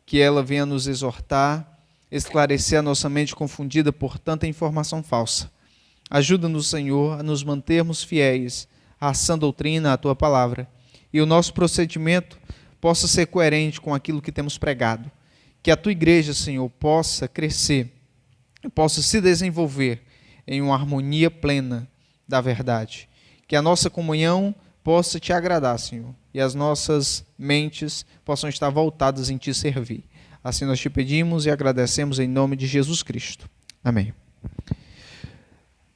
que ela venha nos exortar, esclarecer a nossa mente confundida por tanta informação falsa. Ajuda-nos, Senhor, a nos mantermos fiéis à sã doutrina, à tua palavra, e o nosso procedimento possa ser coerente com aquilo que temos pregado. Que a tua igreja, Senhor, possa crescer, possa se desenvolver em uma harmonia plena da verdade. Que a nossa comunhão possa te agradar, Senhor, e as nossas mentes possam estar voltadas em te servir. Assim nós te pedimos e agradecemos em nome de Jesus Cristo. Amém.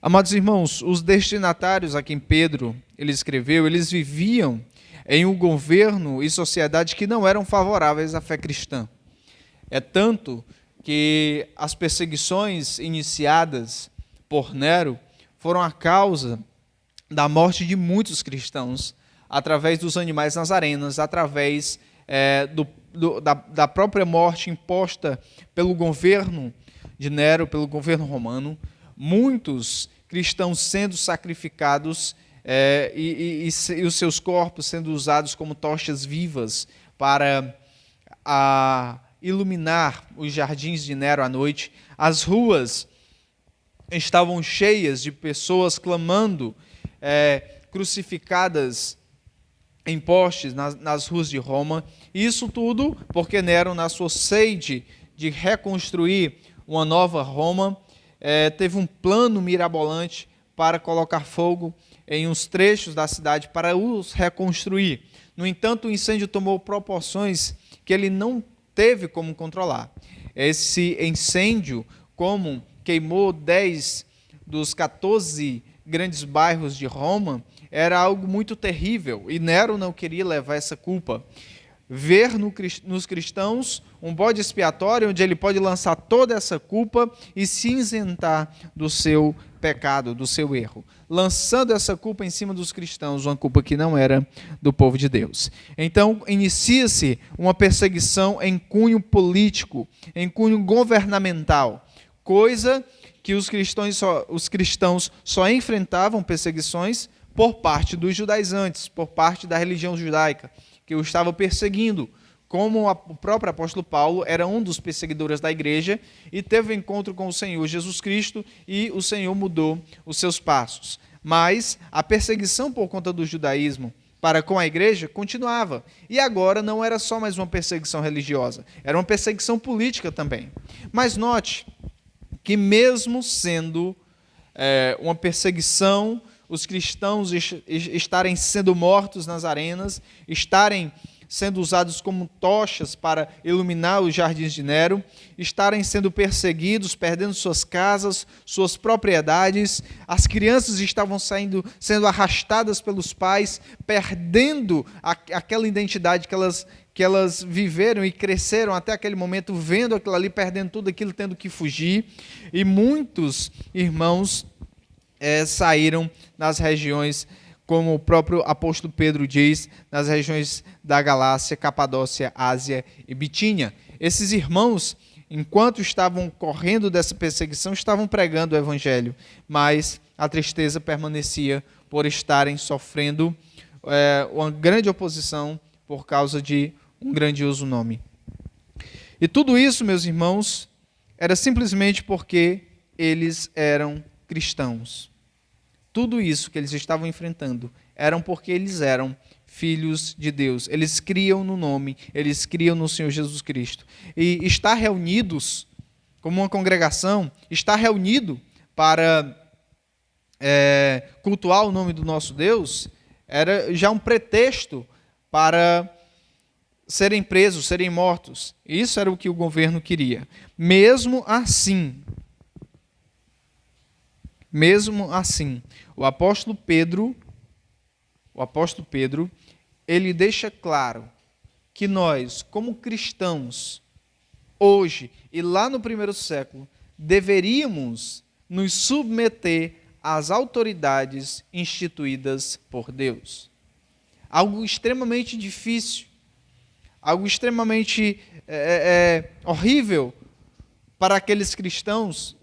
Amados irmãos, os destinatários a quem Pedro ele escreveu, eles viviam em um governo e sociedade que não eram favoráveis à fé cristã. É tanto que as perseguições iniciadas por Nero foram a causa da morte de muitos cristãos, através dos animais nas arenas, através da própria morte imposta pelo governo de Nero, pelo governo romano. Muitos cristãos sendo sacrificados e os seus corpos sendo usados como tochas vivas para iluminar os jardins de Nero à noite. As ruas estavam cheias de pessoas clamando, crucificadas em postes nas ruas de Roma. Isso tudo porque Nero, na sua sede de reconstruir uma nova Roma, teve um plano mirabolante para colocar fogo em uns trechos da cidade para os reconstruir. No entanto, o incêndio tomou proporções que ele não teve como controlar. Esse incêndio, como queimou 10 dos 14 grandes bairros de Roma, era algo muito terrível, e Nero não queria levar essa culpa. Ver nos cristãos um bode expiatório onde ele pode lançar toda essa culpa e se isentar do seu pecado, do seu erro, lançando essa culpa em cima dos cristãos, uma culpa que não era do povo de Deus. Então, inicia-se uma perseguição em cunho político, em cunho governamental, coisa que os cristãos só enfrentavam perseguições por parte dos judaizantes, por parte da religião judaica, que o estava perseguindo, como o próprio apóstolo Paulo era um dos perseguidores da igreja e teve um encontro com o Senhor Jesus Cristo e o Senhor mudou os seus passos. Mas a perseguição por conta do judaísmo para com a igreja continuava. E agora não era só mais uma perseguição religiosa, era uma perseguição política também. Mas note que mesmo sendo uma perseguição, os cristãos estarem sendo mortos nas arenas, estarem sendo usados como tochas para iluminar os jardins de Nero, estarem sendo perseguidos, perdendo suas casas, suas propriedades, as crianças estavam sendo arrastadas pelos pais, perdendo aquela identidade que elas viveram e cresceram até aquele momento, vendo aquilo ali, perdendo tudo aquilo, tendo que fugir, e muitos irmãos saíram nas regiões, como o próprio apóstolo Pedro diz, nas regiões da Galácia, Capadócia, Ásia e Bitínia. Esses irmãos, enquanto estavam correndo dessa perseguição, estavam pregando o evangelho, mas a tristeza permanecia por estarem sofrendo uma grande oposição por causa de um grandioso nome. E tudo isso, meus irmãos, era simplesmente porque eles eram cristãos. Tudo isso que eles estavam enfrentando eram porque eles eram filhos de Deus. Eles criam no nome, eles criam no Senhor Jesus Cristo. E estar reunidos como uma congregação, estar reunido para cultuar o nome do nosso Deus, era já um pretexto para serem presos, serem mortos. Isso era o que o governo queria. Mesmo assim, o apóstolo Pedro, ele deixa claro que nós, como cristãos, hoje e lá no primeiro século, deveríamos nos submeter às autoridades instituídas por Deus. Algo extremamente difícil, algo extremamente horrível para aqueles cristãos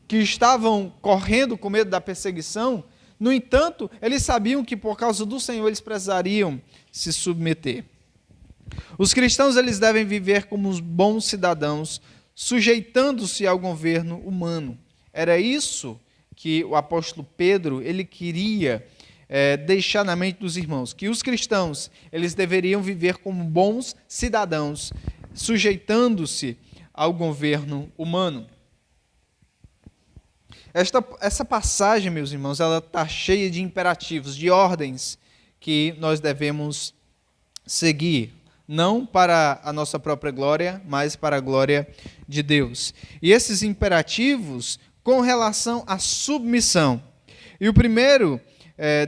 que estavam correndo com medo da perseguição. No entanto, eles sabiam que por causa do Senhor eles precisariam se submeter. Os cristãos, eles devem viver como os bons cidadãos, sujeitando-se ao governo humano. Era isso que o apóstolo Pedro, ele queria deixar na mente dos irmãos, que os cristãos, eles deveriam viver como bons cidadãos, sujeitando-se ao governo humano. Essa passagem, meus irmãos, ela está cheia de imperativos, de ordens que nós devemos seguir, não para a nossa própria glória, mas para a glória de Deus. E esses imperativos com relação à submissão. E o primeiro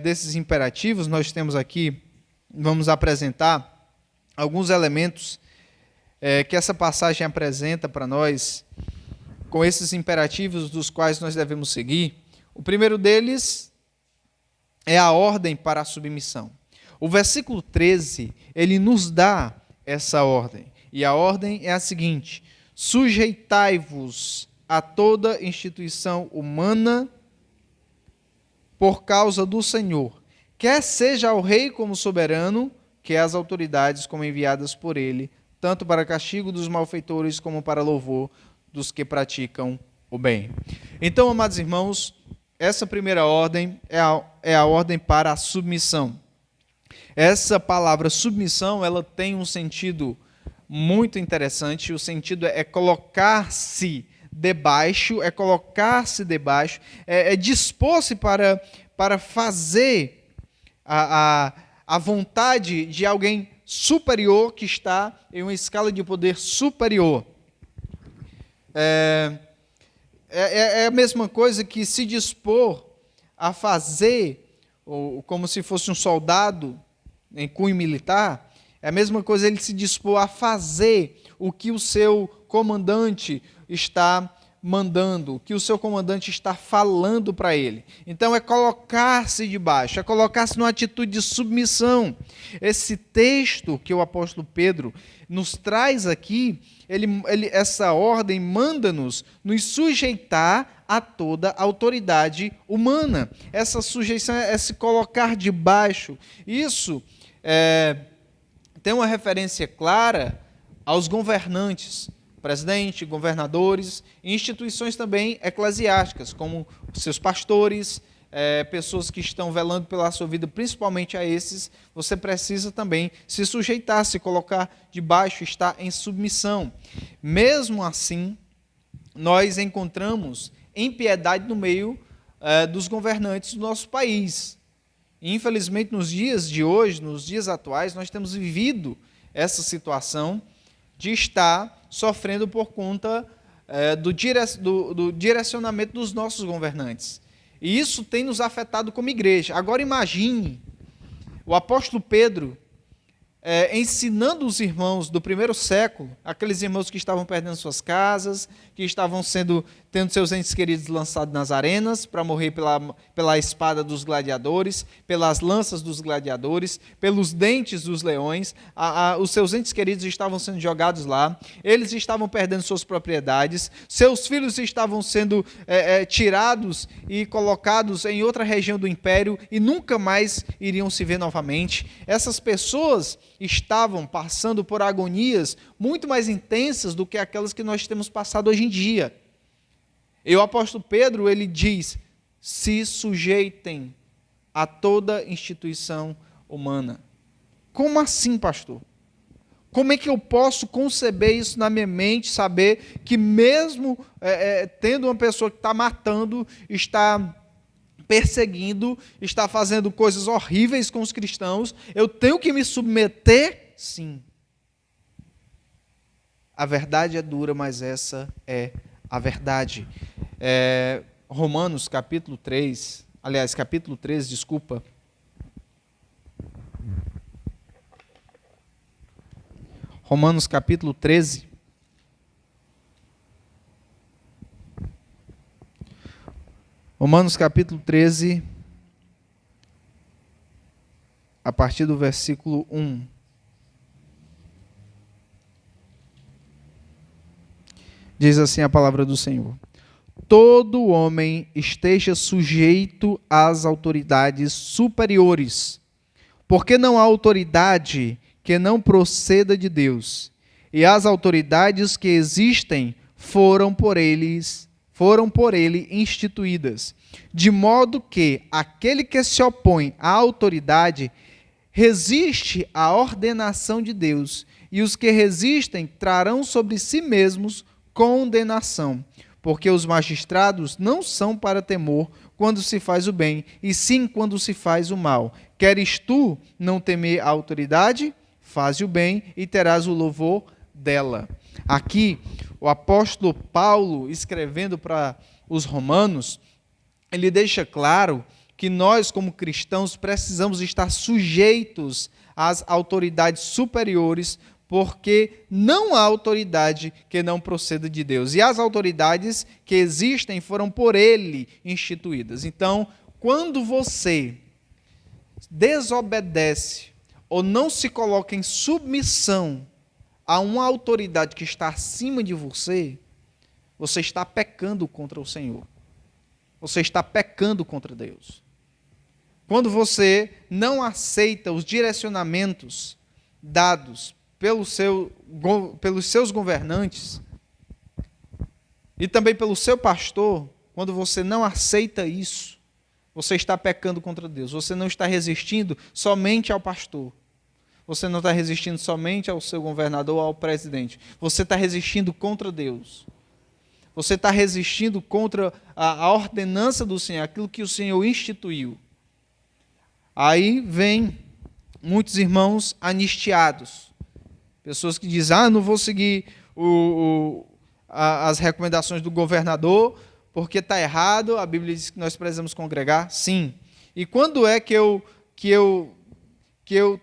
desses imperativos, nós temos aqui, vamos apresentar alguns elementos que essa passagem apresenta para nós, com esses imperativos dos quais nós devemos seguir, o primeiro deles é a ordem para a submissão. O versículo 13, ele nos dá essa ordem. E a ordem é a seguinte: sujeitai-vos a toda instituição humana por causa do Senhor, quer seja ao rei como soberano, quer as autoridades como enviadas por ele, tanto para castigo dos malfeitores como para louvor dos que praticam o bem. Então, amados irmãos, essa primeira ordem é a ordem para a submissão. Essa palavra submissão, ela tem um sentido muito interessante. O sentido é colocar-se debaixo, é dispor-se para fazer a vontade de alguém superior que está em uma escala de poder superior. É a mesma coisa que se dispor a fazer, como se fosse um soldado em cunho militar, é a mesma coisa ele se dispor a fazer o que o seu comandante está mandando, o que o seu comandante está falando para ele. Então é colocar-se debaixo, é colocar-se numa atitude de submissão. Esse texto que o apóstolo Pedro nos traz aqui, essa ordem manda-nos nos sujeitar a toda autoridade humana. Essa sujeição é se colocar debaixo. Isso tem uma referência clara aos governantes, presidente, governadores, e instituições também eclesiásticas, como seus pastores, pessoas que estão velando pela sua vida, principalmente a esses. Você precisa também se sujeitar, se colocar debaixo, estar em submissão. Mesmo assim, nós encontramos impiedade no meio dos governantes do nosso país. E, infelizmente, nos dias de hoje, nos dias atuais, nós temos vivido essa situação de estar sofrendo por conta do direcionamento dos nossos governantes. E isso tem nos afetado como igreja. Agora imagine o apóstolo Pedro ensinando os irmãos do primeiro século, aqueles irmãos que estavam perdendo suas casas, que estavam tendo seus entes queridos lançados nas arenas para morrer pela espada dos gladiadores, pelas lanças dos gladiadores, pelos dentes dos leões. Os seus entes queridos estavam sendo jogados lá, eles estavam perdendo suas propriedades, seus filhos estavam sendo tirados e colocados em outra região do império e nunca mais iriam se ver novamente. Essas pessoas estavam passando por agonias muito mais intensas do que aquelas que nós temos passado hoje em dia. E o apóstolo Pedro, ele diz: se sujeitem a toda instituição humana. Como assim, pastor? Como é que eu posso conceber isso na minha mente, saber que mesmo tendo uma pessoa que está matando, está perseguindo, está fazendo coisas horríveis com os cristãos, eu tenho que me submeter? Sim. A verdade é dura, mas essa é a verdade. Romanos capítulo 13, desculpa. Romanos capítulo 13. Romanos capítulo 13, a partir do versículo 1. Diz assim a palavra do Senhor: todo homem esteja sujeito às autoridades superiores, porque não há autoridade que não proceda de Deus, e as autoridades que existem foram por ele instituídas, de modo que aquele que se opõe à autoridade resiste à ordenação de Deus, e os que resistem trarão sobre si mesmos condenação, porque os magistrados não são para temor quando se faz o bem, e sim quando se faz o mal. Queres tu não temer a autoridade? Faze o bem e terás o louvor dela. Aqui, o apóstolo Paulo, escrevendo para os romanos, ele deixa claro que nós, como cristãos, precisamos estar sujeitos às autoridades superiores, porque não há autoridade que não proceda de Deus. E as autoridades que existem foram por Ele instituídas. Então, quando você desobedece ou não se coloca em submissão a uma autoridade que está acima de você, você está pecando contra o Senhor. Você está pecando contra Deus. Quando você não aceita os direcionamentos dados pelos seus governantes e também pelo seu pastor, quando você não aceita isso, você está pecando contra Deus. Você não está resistindo somente ao pastor. Você não está resistindo somente ao seu governador ou ao presidente. Você está resistindo contra Deus. Você está resistindo contra a ordenança do Senhor, aquilo que o Senhor instituiu. Aí vem muitos irmãos anistiados. Pessoas que dizem, não vou seguir as recomendações do governador, porque está errado, a Bíblia diz que nós precisamos congregar. Sim. E quando é que eu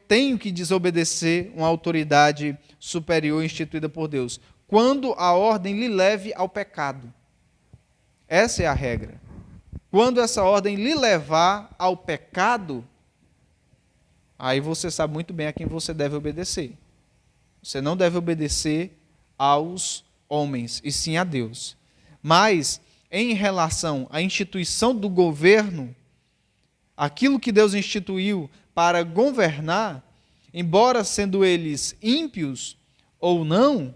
tenho que desobedecer uma autoridade superior instituída por Deus? Quando a ordem lhe leve ao pecado. Essa é a regra. Quando essa ordem lhe levar ao pecado, aí você sabe muito bem a quem você deve obedecer. Você não deve obedecer aos homens, e sim a Deus. Mas, em relação à instituição do governo, aquilo que Deus instituiu para governar, embora sendo eles ímpios ou não,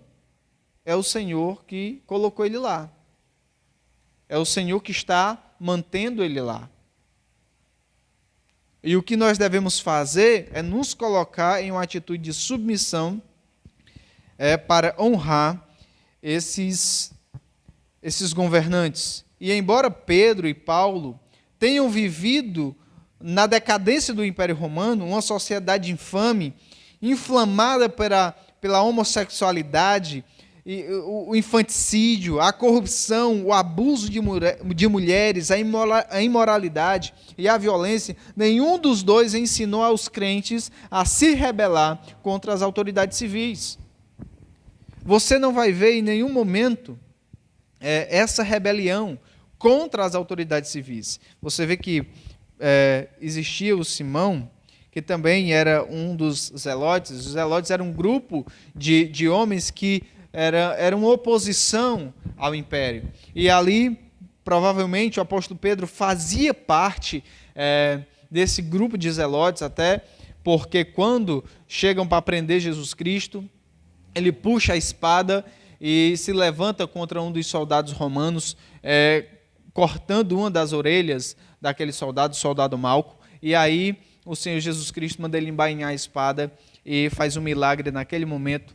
é o Senhor que colocou ele lá. É o Senhor que está mantendo ele lá. E o que nós devemos fazer é nos colocar em uma atitude de submissão para honrar esses governantes. E embora Pedro e Paulo tenham vivido na decadência do Império Romano, uma sociedade infame, inflamada pela homossexualidade, o infanticídio, a corrupção, o abuso de mulheres, a imoralidade e a violência, nenhum dos dois ensinou aos crentes a se rebelar contra as autoridades civis. Você não vai ver em nenhum momento essa rebelião contra as autoridades civis. Você vê que existia o Simão, que também era um dos zelotes. Os zelotes eram um grupo de homens que eram oposição ao império. E ali, provavelmente, o apóstolo Pedro fazia parte desse grupo de zelotes, até porque quando chegam para prender Jesus Cristo, ele puxa a espada e se levanta contra um dos soldados romanos, cortando uma das orelhas daquele soldado, o soldado Malco, e aí o Senhor Jesus Cristo manda ele embainhar a espada e faz um milagre naquele momento,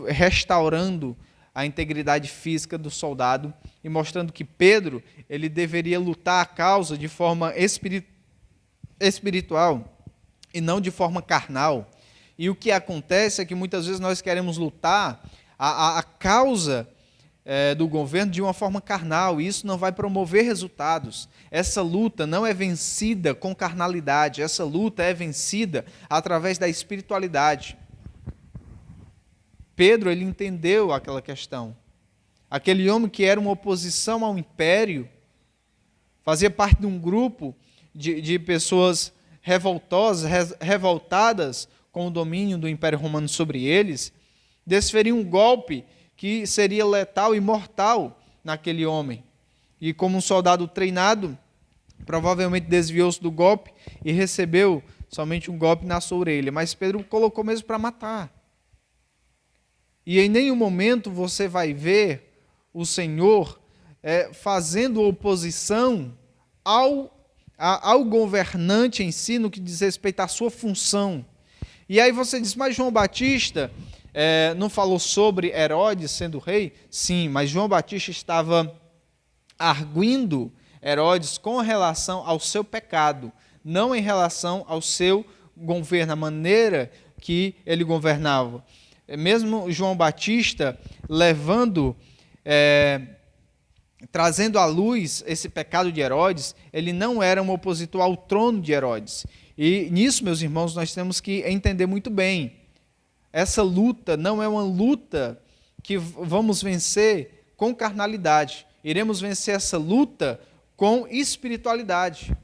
restaurando a integridade física do soldado e mostrando que Pedro ele deveria lutar a causa de forma espiritual e não de forma carnal. E o que acontece é que muitas vezes nós queremos lutar a causa do governo de uma forma carnal, e isso não vai promover resultados. Essa luta não é vencida com carnalidade, essa luta é vencida através da espiritualidade. Pedro, ele entendeu aquela questão. Aquele homem que era uma oposição ao império, fazia parte de um grupo de pessoas revoltadas com o domínio do Império Romano sobre eles, desferiu um golpe que seria letal e mortal naquele homem. E como um soldado treinado, provavelmente desviou-se do golpe e recebeu somente um golpe na sua orelha. Mas Pedro colocou mesmo para matar. E em nenhum momento você vai ver o Senhor fazendo oposição ao governante em si, no que diz respeito à sua função. E aí você diz, mas João Batista não falou sobre Herodes sendo rei? Sim, mas João Batista estava arguindo Herodes com relação ao seu pecado, não em relação ao seu governo, a maneira que ele governava. Mesmo João Batista trazendo à luz esse pecado de Herodes, ele não era um opositor ao trono de Herodes. E nisso, meus irmãos, nós temos que entender muito bem. essa luta não é uma luta que vamos vencer com carnalidade. Iremos vencer essa luta com espiritualidade.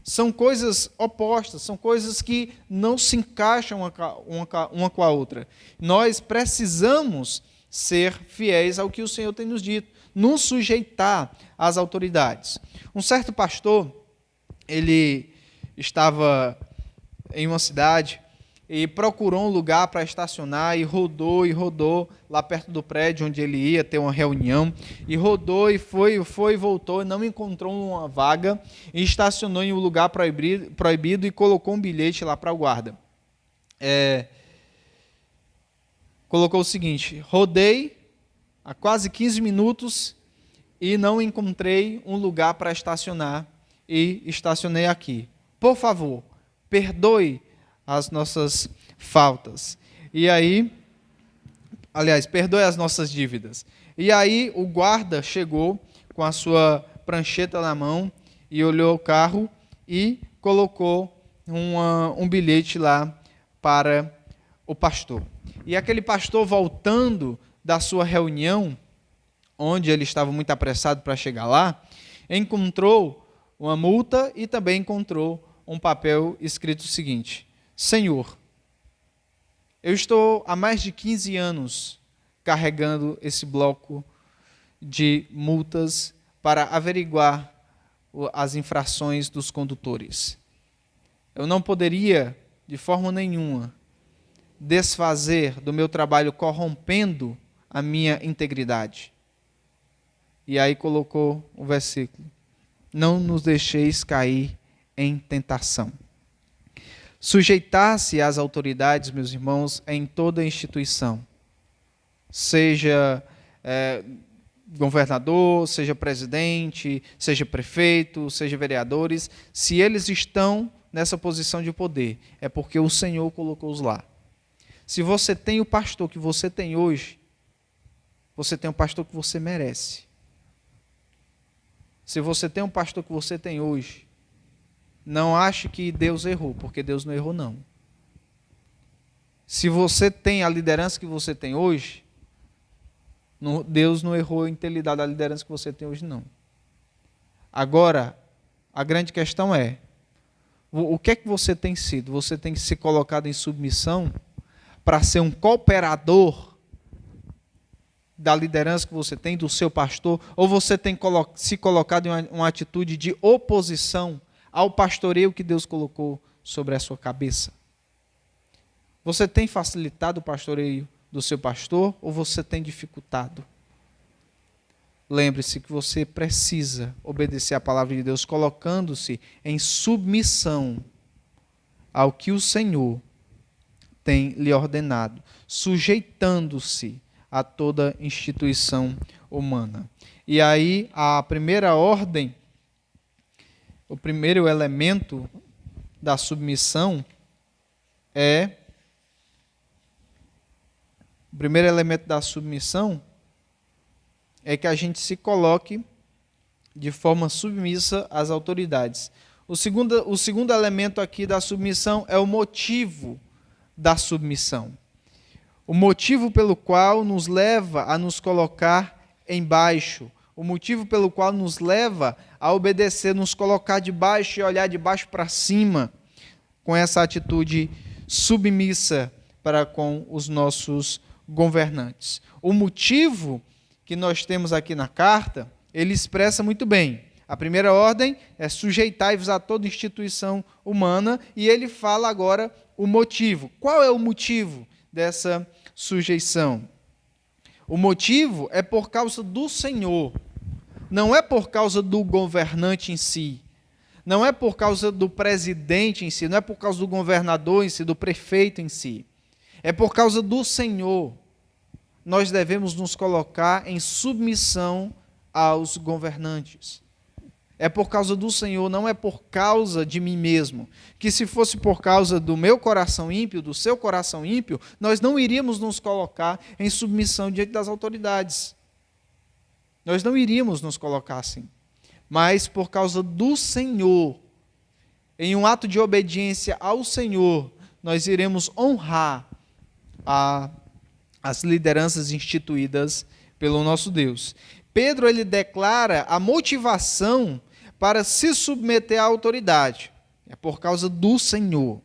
São coisas opostas, são coisas que não se encaixam uma com a outra. Nós precisamos ser fiéis ao que o Senhor tem nos dito, nos sujeitar às autoridades. Um certo pastor, ele estava em uma cidade e procurou um lugar para estacionar e rodou lá perto do prédio onde ele ia ter uma reunião, e rodou e foi e voltou, e não encontrou uma vaga, e estacionou em um lugar proibido e colocou um bilhete lá para o guarda. Colocou o seguinte: rodei há quase 15 minutos e não encontrei um lugar para estacionar, e estacionei aqui. Por favor, perdoe as nossas faltas. E aí, aliás, perdoe as nossas dívidas. E aí o guarda chegou com a sua prancheta na mão e olhou o carro e colocou um bilhete lá para o pastor. E aquele pastor, voltando da sua reunião, onde ele estava muito apressado para chegar lá, encontrou uma multa e também encontrou um papel escrito o seguinte: Senhor, eu estou há mais de 15 anos carregando esse bloco de multas para averiguar as infrações dos condutores. Eu não poderia, de forma nenhuma, desfazer do meu trabalho corrompendo a minha integridade. E aí colocou o versículo: não nos deixeis cair em tentação. Sujeitar-se às autoridades, meus irmãos, é em toda instituição. Seja governador, seja presidente, seja prefeito, seja vereadores, se eles estão nessa posição de poder, é porque o Senhor colocou-os lá. Se você tem o pastor que você tem hoje, você tem o pastor que você merece. Se você tem o pastor que você tem hoje, não ache que Deus errou, porque Deus não errou, não. Se você tem a liderança que você tem hoje, Deus não errou em ter lhe dado a liderança que você tem hoje, não. Agora, a grande questão é, o que é que você tem sido? Você tem se colocado em submissão para ser um cooperador da liderança que você tem, do seu pastor, ou você tem se colocado em uma atitude de oposição ao pastoreio que Deus colocou sobre a sua cabeça? Você tem facilitado o pastoreio do seu pastor ou você tem dificultado? Lembre-se que você precisa obedecer à palavra de Deus, colocando-se em submissão ao que o Senhor tem lhe ordenado, sujeitando-se a toda instituição humana. E aí a primeira ordem, o primeiro elemento da submissão é que a gente se coloque de forma submissa às autoridades. O segundo elemento aqui da submissão é o motivo da submissão. O motivo pelo qual nos leva a nos colocar embaixo. O motivo pelo qual nos leva a obedecer, nos colocar debaixo e olhar de baixo para cima, com essa atitude submissa para com os nossos governantes. O motivo que nós temos aqui na carta, ele expressa muito bem. A primeira ordem é sujeitai-vos a toda instituição humana, e ele fala agora o motivo. Qual é o motivo dessa sujeição? O motivo é por causa do Senhor, não é por causa do governante em si, não é por causa do presidente em si, não é por causa do governador em si, do prefeito em si. É por causa do Senhor. Nós devemos nos colocar em submissão aos governantes. É por causa do Senhor, não é por causa de mim mesmo. Que se fosse por causa do meu coração ímpio, do seu coração ímpio, nós não iríamos nos colocar em submissão diante das autoridades. Nós não iríamos nos colocar assim. Mas por causa do Senhor, em um ato de obediência ao Senhor, nós iremos honrar às lideranças instituídas pelo nosso Deus. Pedro ele declara a motivação para se submeter à autoridade. É por causa do Senhor.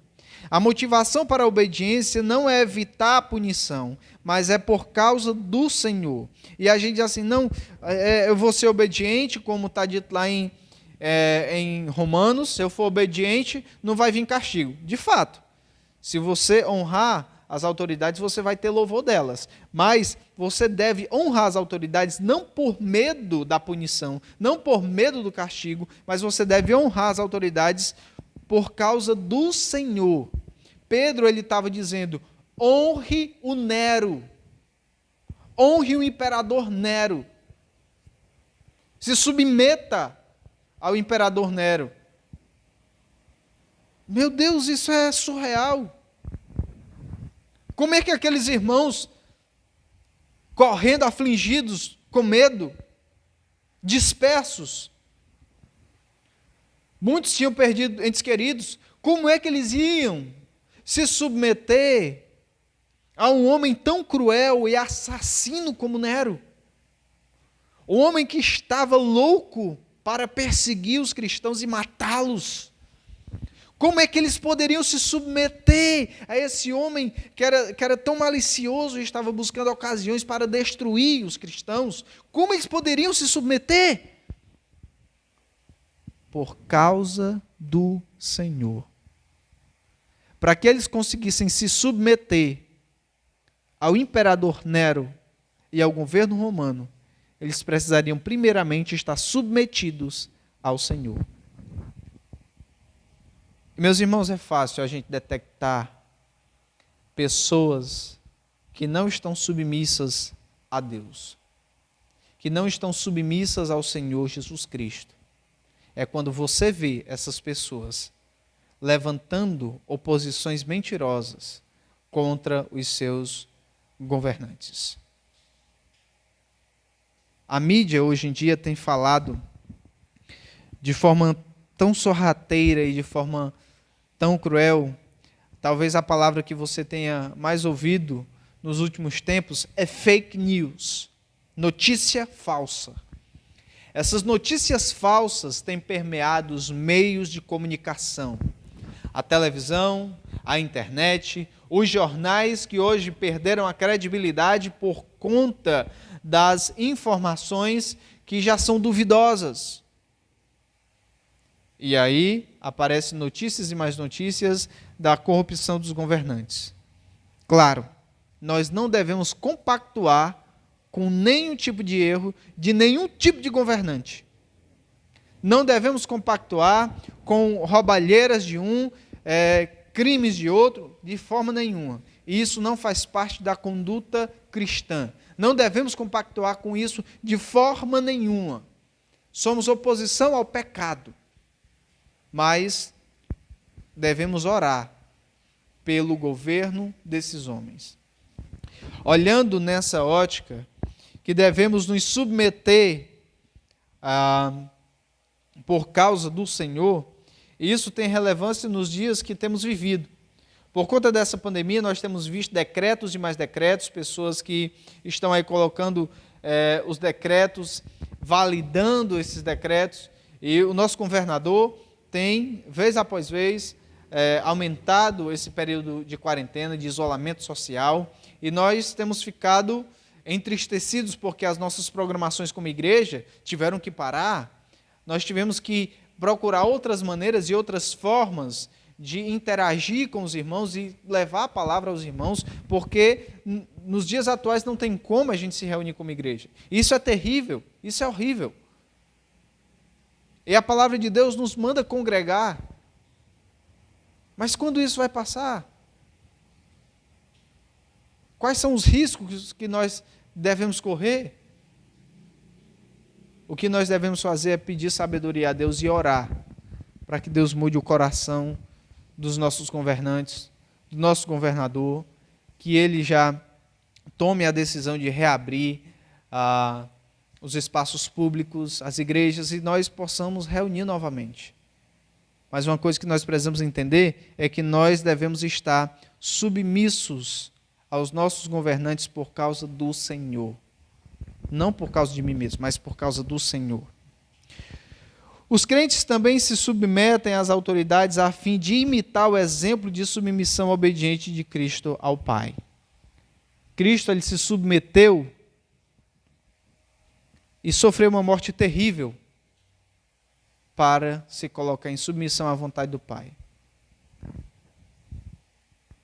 A motivação para a obediência não é evitar a punição, mas é por causa do Senhor. E a gente diz assim, não, eu vou ser obediente, como está dito lá em Romanos, se eu for obediente, não vai vir castigo. De fato, se você honrar as autoridades, você vai ter louvor delas. Mas você deve honrar as autoridades não por medo da punição, não por medo do castigo, mas você deve honrar as autoridades por causa do Senhor. Pedro ele estava dizendo, honre o Nero, honre o imperador Nero, se submeta ao imperador Nero. Meu Deus, isso é surreal. Como é que aqueles irmãos, correndo afligidos, com medo, dispersos, muitos tinham perdido entes queridos, como é que eles iam se submeter a um homem tão cruel e assassino como Nero? Um homem que estava louco para perseguir os cristãos e matá-los. Como é que eles poderiam se submeter a esse homem que era tão malicioso e estava buscando ocasiões para destruir os cristãos? Como eles poderiam se submeter? Por causa do Senhor. Para que eles conseguissem se submeter ao imperador Nero e ao governo romano, eles precisariam primeiramente estar submetidos ao Senhor. Meus irmãos, é fácil a gente detectar pessoas que não estão submissas a Deus, que não estão submissas ao Senhor Jesus Cristo. É quando você vê essas pessoas levantando oposições mentirosas contra os seus governantes. A mídia hoje em dia tem falado de forma tão sorrateira e de forma tão cruel. Talvez a palavra que você tenha mais ouvido nos últimos tempos é fake news, notícia falsa. Essas notícias falsas têm permeado os meios de comunicação, a televisão, a internet, os jornais que hoje perderam a credibilidade por conta das informações que já são duvidosas. E aí aparecem notícias e mais notícias da corrupção dos governantes. Claro, nós não devemos compactuar com nenhum tipo de erro de nenhum tipo de governante. Não devemos compactuar com roubalheiras de um, crimes de outro, de forma nenhuma. E isso não faz parte da conduta cristã. Não devemos compactuar com isso de forma nenhuma. Somos oposição ao pecado. Mas devemos orar pelo governo desses homens. Olhando nessa ótica, que devemos nos submeter por causa do Senhor, e isso tem relevância nos dias que temos vivido. Por conta dessa pandemia, nós temos visto decretos e mais decretos, pessoas que estão aí colocando os decretos, validando esses decretos, e o nosso governador tem, vez após vez, aumentado esse período de quarentena, de isolamento social, e nós temos ficado entristecidos porque as nossas programações como igreja tiveram que parar. Nós tivemos que procurar outras maneiras e outras formas de interagir com os irmãos e levar a palavra aos irmãos, porque nos dias atuais não tem como a gente se reunir como igreja. Isso é terrível, isso é horrível. E a palavra de Deus nos manda congregar. Mas quando isso vai passar? Quais são os riscos que nós devemos correr? O que nós devemos fazer é pedir sabedoria a Deus e orar, para que Deus mude o coração dos nossos governantes, do nosso governador, que ele já tome a decisão de reabrir os espaços públicos, as igrejas, e nós possamos reunir novamente. Mas uma coisa que nós precisamos entender é que nós devemos estar submissos aos nossos governantes por causa do Senhor. Não por causa de mim mesmo, mas por causa do Senhor. Os crentes também se submetem às autoridades a fim de imitar o exemplo de submissão obediente de Cristo ao Pai. Cristo, ele se submeteu e sofreu uma morte terrível para se colocar em submissão à vontade do Pai.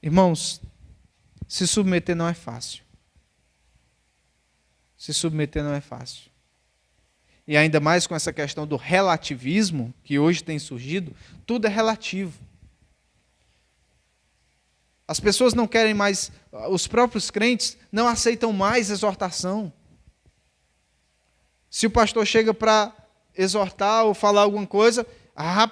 Irmãos, se submeter não é fácil. Se submeter não é fácil. E ainda mais com essa questão do relativismo, que hoje tem surgido, tudo é relativo. As pessoas não querem mais, os próprios crentes não aceitam mais exortação. Se o pastor chega para exortar ou falar alguma coisa,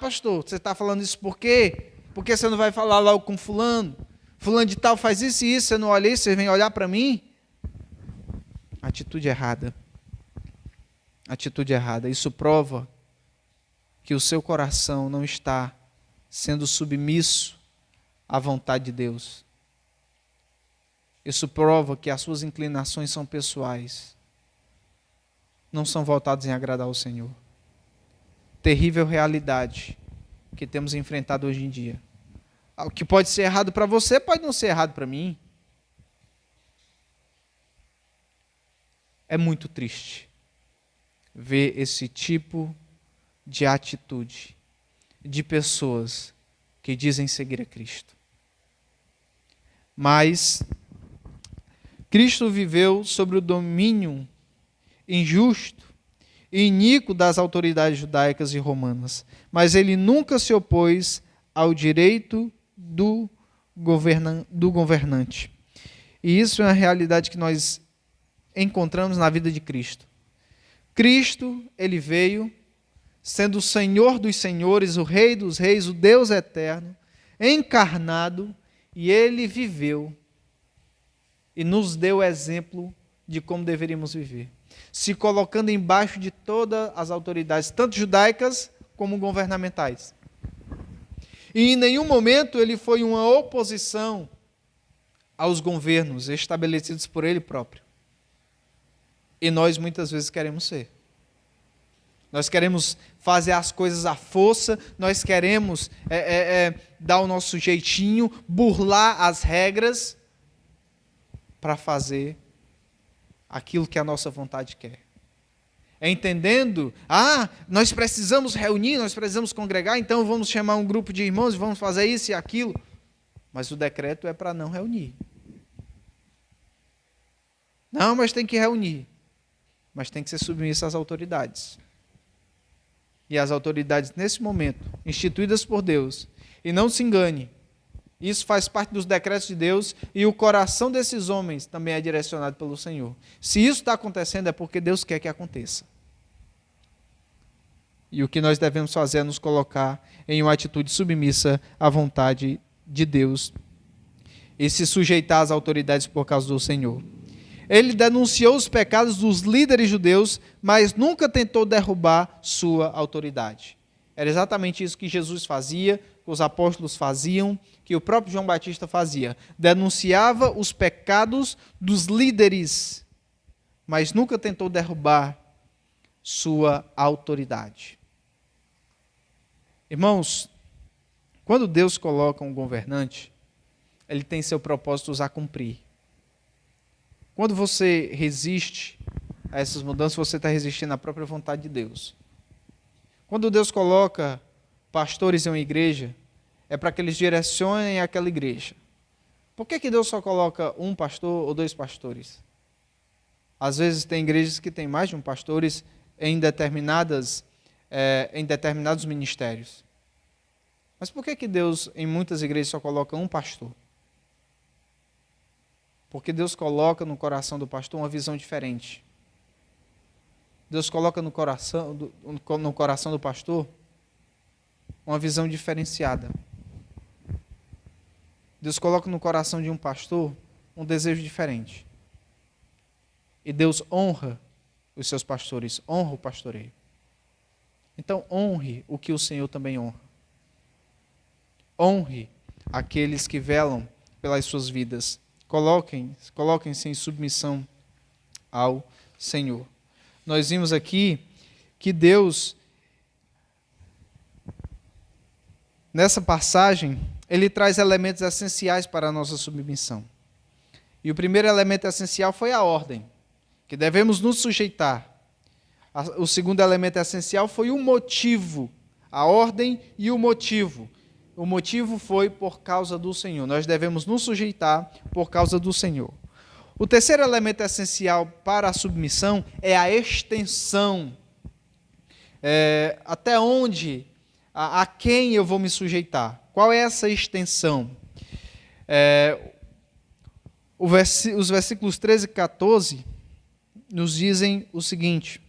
pastor, você está falando isso por quê? Por que você não vai falar logo com fulano? Fulano de tal faz isso e isso, você não olha isso, você vem olhar para mim? Atitude errada. Atitude errada. Isso prova que o seu coração não está sendo submisso à vontade de Deus. Isso prova que as suas inclinações são pessoais. Não são voltadas em agradar ao Senhor. Terrível realidade que temos enfrentado hoje em dia. O que pode ser errado para você pode não ser errado para mim. É muito triste ver esse tipo de atitude de pessoas que dizem seguir a Cristo. Mas Cristo viveu sobre o domínio injusto e iníquo das autoridades judaicas e romanas, mas ele nunca se opôs ao direito do governante. E isso é uma realidade que nós encontramos na vida de Cristo. Cristo, ele veio sendo o Senhor dos senhores, o Rei dos reis, o Deus eterno, encarnado, e ele viveu e nos deu exemplo de como deveríamos viver, se colocando embaixo de todas as autoridades, tanto judaicas como governamentais. E em nenhum momento ele foi uma oposição aos governos estabelecidos por ele próprio. E nós muitas vezes queremos ser. Nós queremos fazer as coisas à força, nós queremos dar o nosso jeitinho, burlar as regras para fazer aquilo que a nossa vontade quer. Entendendo, nós precisamos reunir, nós precisamos congregar, então vamos chamar um grupo de irmãos e vamos fazer isso e aquilo. Mas o decreto é para não reunir. Não, mas tem que reunir. Mas tem que ser submisso às autoridades. E as autoridades, nesse momento, instituídas por Deus, e não se engane, isso faz parte dos decretos de Deus e o coração desses homens também é direcionado pelo Senhor. Se isso está acontecendo é porque Deus quer que aconteça. E o que nós devemos fazer é nos colocar em uma atitude submissa à vontade de Deus e se sujeitar às autoridades por causa do Senhor. Ele denunciou os pecados dos líderes judeus, mas nunca tentou derrubar sua autoridade. Era exatamente isso que Jesus fazia, que os apóstolos faziam, que o próprio João Batista fazia. Denunciava os pecados dos líderes, mas nunca tentou derrubar sua autoridade. Irmãos, quando Deus coloca um governante, ele tem seu propósito a cumprir. Quando você resiste a essas mudanças, você está resistindo à própria vontade de Deus. Quando Deus coloca pastores em uma igreja, é para que eles direcionem aquela igreja. Por que Deus só coloca um pastor ou dois pastores? Às vezes tem igrejas que têm mais de um pastores em determinados ministérios. Mas por que Deus, em muitas igrejas, só coloca um pastor? Porque Deus coloca no coração do pastor uma visão diferente. Deus coloca no coração do pastor uma visão diferenciada. Deus coloca no coração de um pastor um desejo diferente. E Deus honra os seus pastores, honra o pastoreio. Então honre o que o Senhor também honra. Honre aqueles que velam pelas suas vidas, coloquem-se em submissão ao Senhor. Nós vimos aqui que Deus, nessa passagem, ele traz elementos essenciais para a nossa submissão. E o primeiro elemento essencial foi a ordem, que devemos nos sujeitar. O segundo elemento essencial foi o motivo, a ordem e o motivo. O motivo foi por causa do Senhor. Nós devemos nos sujeitar por causa do Senhor. O terceiro elemento essencial para a submissão é a extensão. Até onde, a quem eu vou me sujeitar? Qual é essa extensão? Os versículos 13 e 14 nos dizem o seguinte: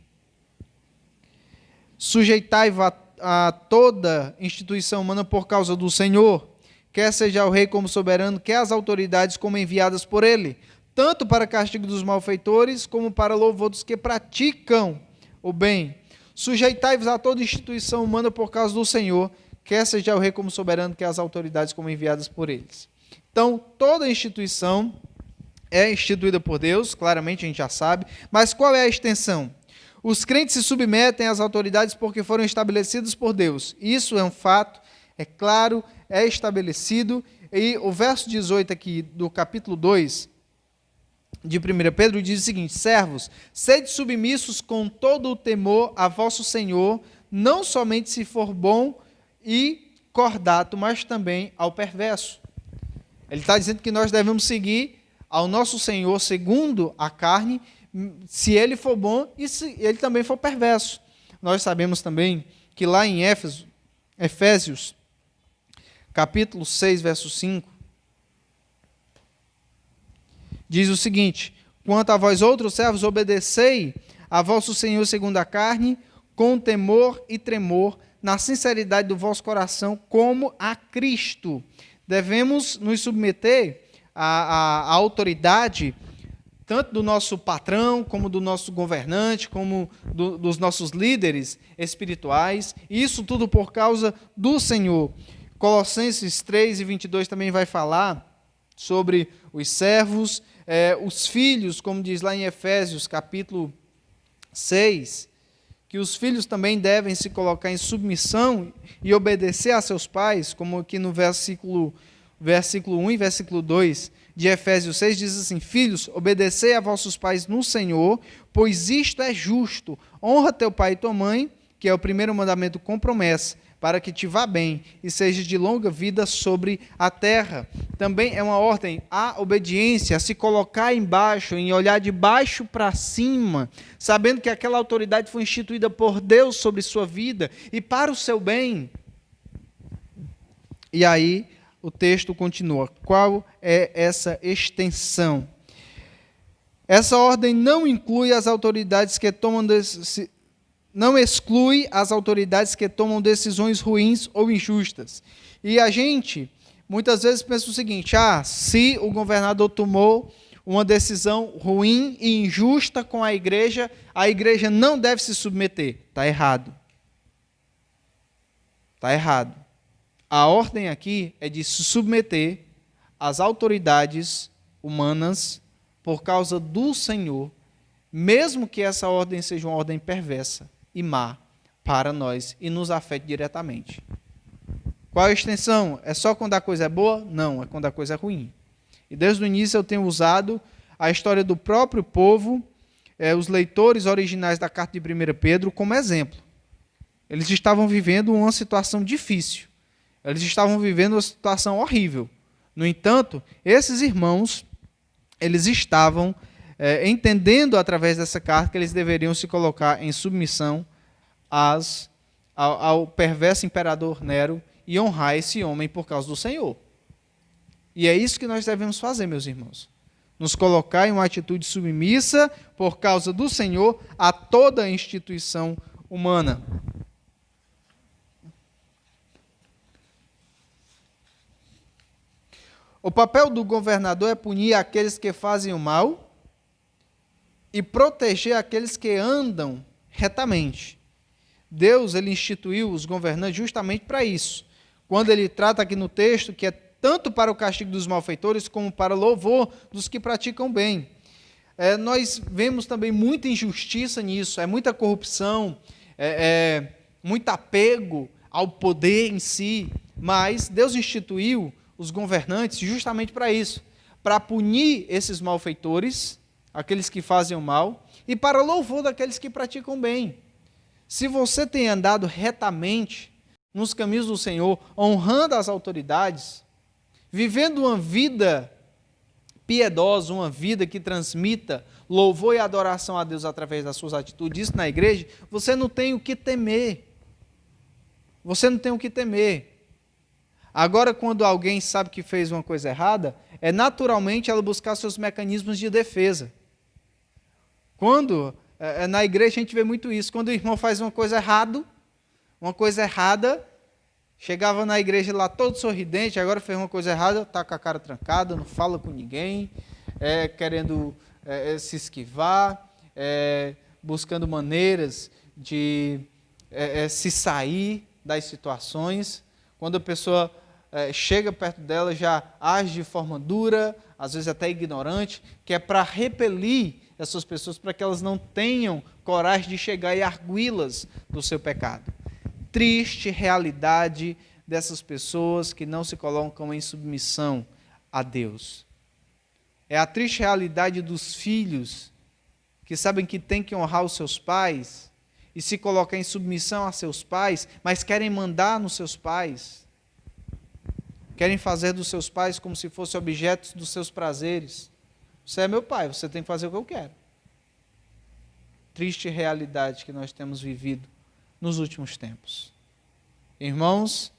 sujeitai-vos a toda instituição humana por causa do Senhor, quer seja o rei como soberano, quer as autoridades como enviadas por ele, tanto para castigo dos malfeitores, como para louvor dos que praticam o bem. Sujeitai-vos a toda instituição humana por causa do Senhor, quer seja o rei como soberano, quer as autoridades como enviadas por eles. Então, toda instituição é instituída por Deus, claramente a gente já sabe, mas qual é a extensão? Os crentes se submetem às autoridades porque foram estabelecidos por Deus. Isso é um fato, é claro, é estabelecido. E o verso 18 aqui do capítulo 2 de 1 Pedro diz o seguinte: servos, sede submissos com todo o temor a vosso Senhor, não somente se for bom e cordato, mas também ao perverso. Ele está dizendo que nós devemos seguir ao nosso Senhor segundo a carne, se ele for bom e se ele também for perverso. Nós sabemos também que lá em Efésios, capítulo 6, verso 5, diz o seguinte: quanto a vós outros servos, obedecei a vosso Senhor segundo a carne, com temor e tremor, na sinceridade do vosso coração, como a Cristo. Devemos nos submeter à autoridade, tanto do nosso patrão, como do nosso governante, como dos nossos líderes espirituais, isso tudo por causa do Senhor. Colossenses 3 e 22 também vai falar sobre os servos, os filhos, como diz lá em Efésios, capítulo 6, que os filhos também devem se colocar em submissão e obedecer a seus pais, como aqui no versículo 1 e versículo 2 de Efésios 6 diz assim: filhos, obedecei a vossos pais no Senhor, pois isto é justo. Honra teu pai e tua mãe, que é o primeiro mandamento com promessa, para que te vá bem e seja de longa vida sobre a terra. Também é uma ordem à obediência, a se colocar embaixo, em olhar de baixo para cima, sabendo que aquela autoridade foi instituída por Deus sobre sua vida e para o seu bem. E aí o texto continua. Qual é essa extensão? Essa ordem não inclui as autoridades que tomam não exclui as autoridades que tomam decisões ruins ou injustas. E a gente muitas vezes pensa o seguinte: se o governador tomou uma decisão ruim e injusta com a igreja não deve se submeter. Está errado. Está errado. A ordem aqui é de se submeter às autoridades humanas por causa do Senhor, mesmo que essa ordem seja uma ordem perversa e má para nós e nos afete diretamente. Qual a extensão? É só quando a coisa é boa? Não, é quando a coisa é ruim. E desde o início eu tenho usado a história do próprio povo, os leitores originais da carta de 1 Pedro, como exemplo. Eles estavam vivendo uma situação difícil. Eles estavam vivendo uma situação horrível. No entanto, esses irmãos, eles estavam entendendo através dessa carta que eles deveriam se colocar em submissão ao perverso imperador Nero e honrar esse homem por causa do Senhor. E é isso que nós devemos fazer, meus irmãos. Nos colocar em uma atitude submissa por causa do Senhor a toda a instituição humana. O papel do governador é punir aqueles que fazem o mal e proteger aqueles que andam retamente. Deus, ele instituiu os governantes justamente para isso. Quando ele trata aqui no texto que é tanto para o castigo dos malfeitores como para o louvor dos que praticam bem. Nós vemos também muita injustiça nisso, muita corrupção, muito apego ao poder em si, mas Deus instituiu os governantes justamente para isso, para punir esses malfeitores, aqueles que fazem o mal, e para louvor daqueles que praticam bem. Se você tem andado retamente nos caminhos do Senhor, honrando as autoridades, vivendo uma vida piedosa, uma vida que transmita louvor e adoração a Deus através das suas atitudes, isso na igreja, você não tem o que temer. Você não tem o que temer. Agora, quando alguém sabe que fez uma coisa errada, é naturalmente ela buscar seus mecanismos de defesa. Na igreja a gente vê muito isso. Quando o irmão faz uma coisa errada, chegava na igreja lá todo sorridente, agora fez uma coisa errada, está com a cara trancada, não fala com ninguém, querendo se esquivar, buscando maneiras de se sair das situações. Quando a pessoa chega perto dela, já age de forma dura, às vezes até ignorante, que é para repelir essas pessoas, para que elas não tenham coragem de chegar e arguí-las do seu pecado. Triste realidade dessas pessoas que não se colocam em submissão a Deus. É a triste realidade dos filhos que sabem que têm que honrar os seus pais e se colocar em submissão a seus pais, mas querem mandar nos seus pais. Querem fazer dos seus pais como se fossem objetos dos seus prazeres. Você é meu pai, você tem que fazer o que eu quero. Triste realidade que nós temos vivido nos últimos tempos. Irmãos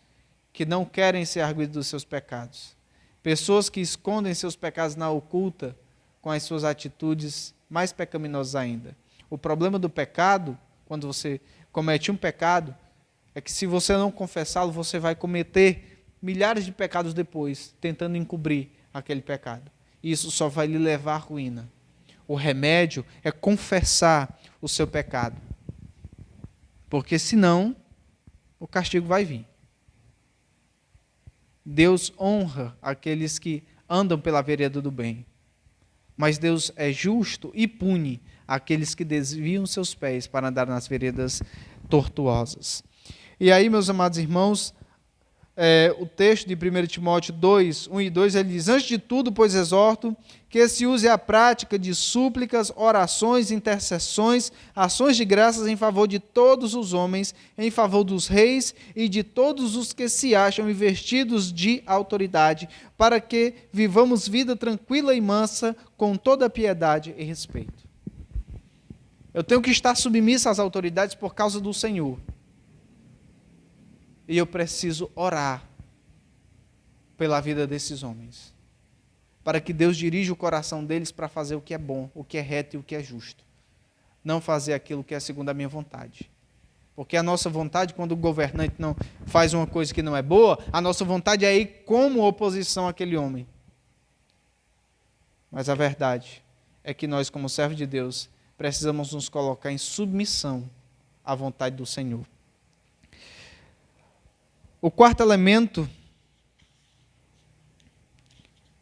que não querem ser arguidos dos seus pecados. Pessoas que escondem seus pecados na oculta com as suas atitudes mais pecaminosas ainda. O problema do pecado, quando você comete um pecado, é que se você não confessá-lo, você vai cometer milhares de pecados depois, tentando encobrir aquele pecado. Isso só vai lhe levar à ruína. O remédio é confessar o seu pecado. Porque senão, o castigo vai vir. Deus honra aqueles que andam pela vereda do bem. Mas Deus é justo e pune aqueles que desviam seus pés para andar nas veredas tortuosas. E aí, meus amados irmãos, o texto de 1 Timóteo 2, 1 e 2, ele diz: antes de tudo, pois exorto, que se use a prática de súplicas, orações, intercessões, ações de graças em favor de todos os homens, em favor dos reis e de todos os que se acham investidos de autoridade, para que vivamos vida tranquila e mansa, com toda piedade e respeito. Eu tenho que estar submisso às autoridades por causa do Senhor. E eu preciso orar pela vida desses homens, para que Deus dirija o coração deles para fazer o que é bom, o que é reto e o que é justo. Não fazer aquilo que é segundo a minha vontade. Porque a nossa vontade, quando o governante não faz uma coisa que não é boa, a nossa vontade é ir como oposição àquele homem. Mas a verdade é que nós, como servos de Deus, precisamos nos colocar em submissão à vontade do Senhor. O quarto elemento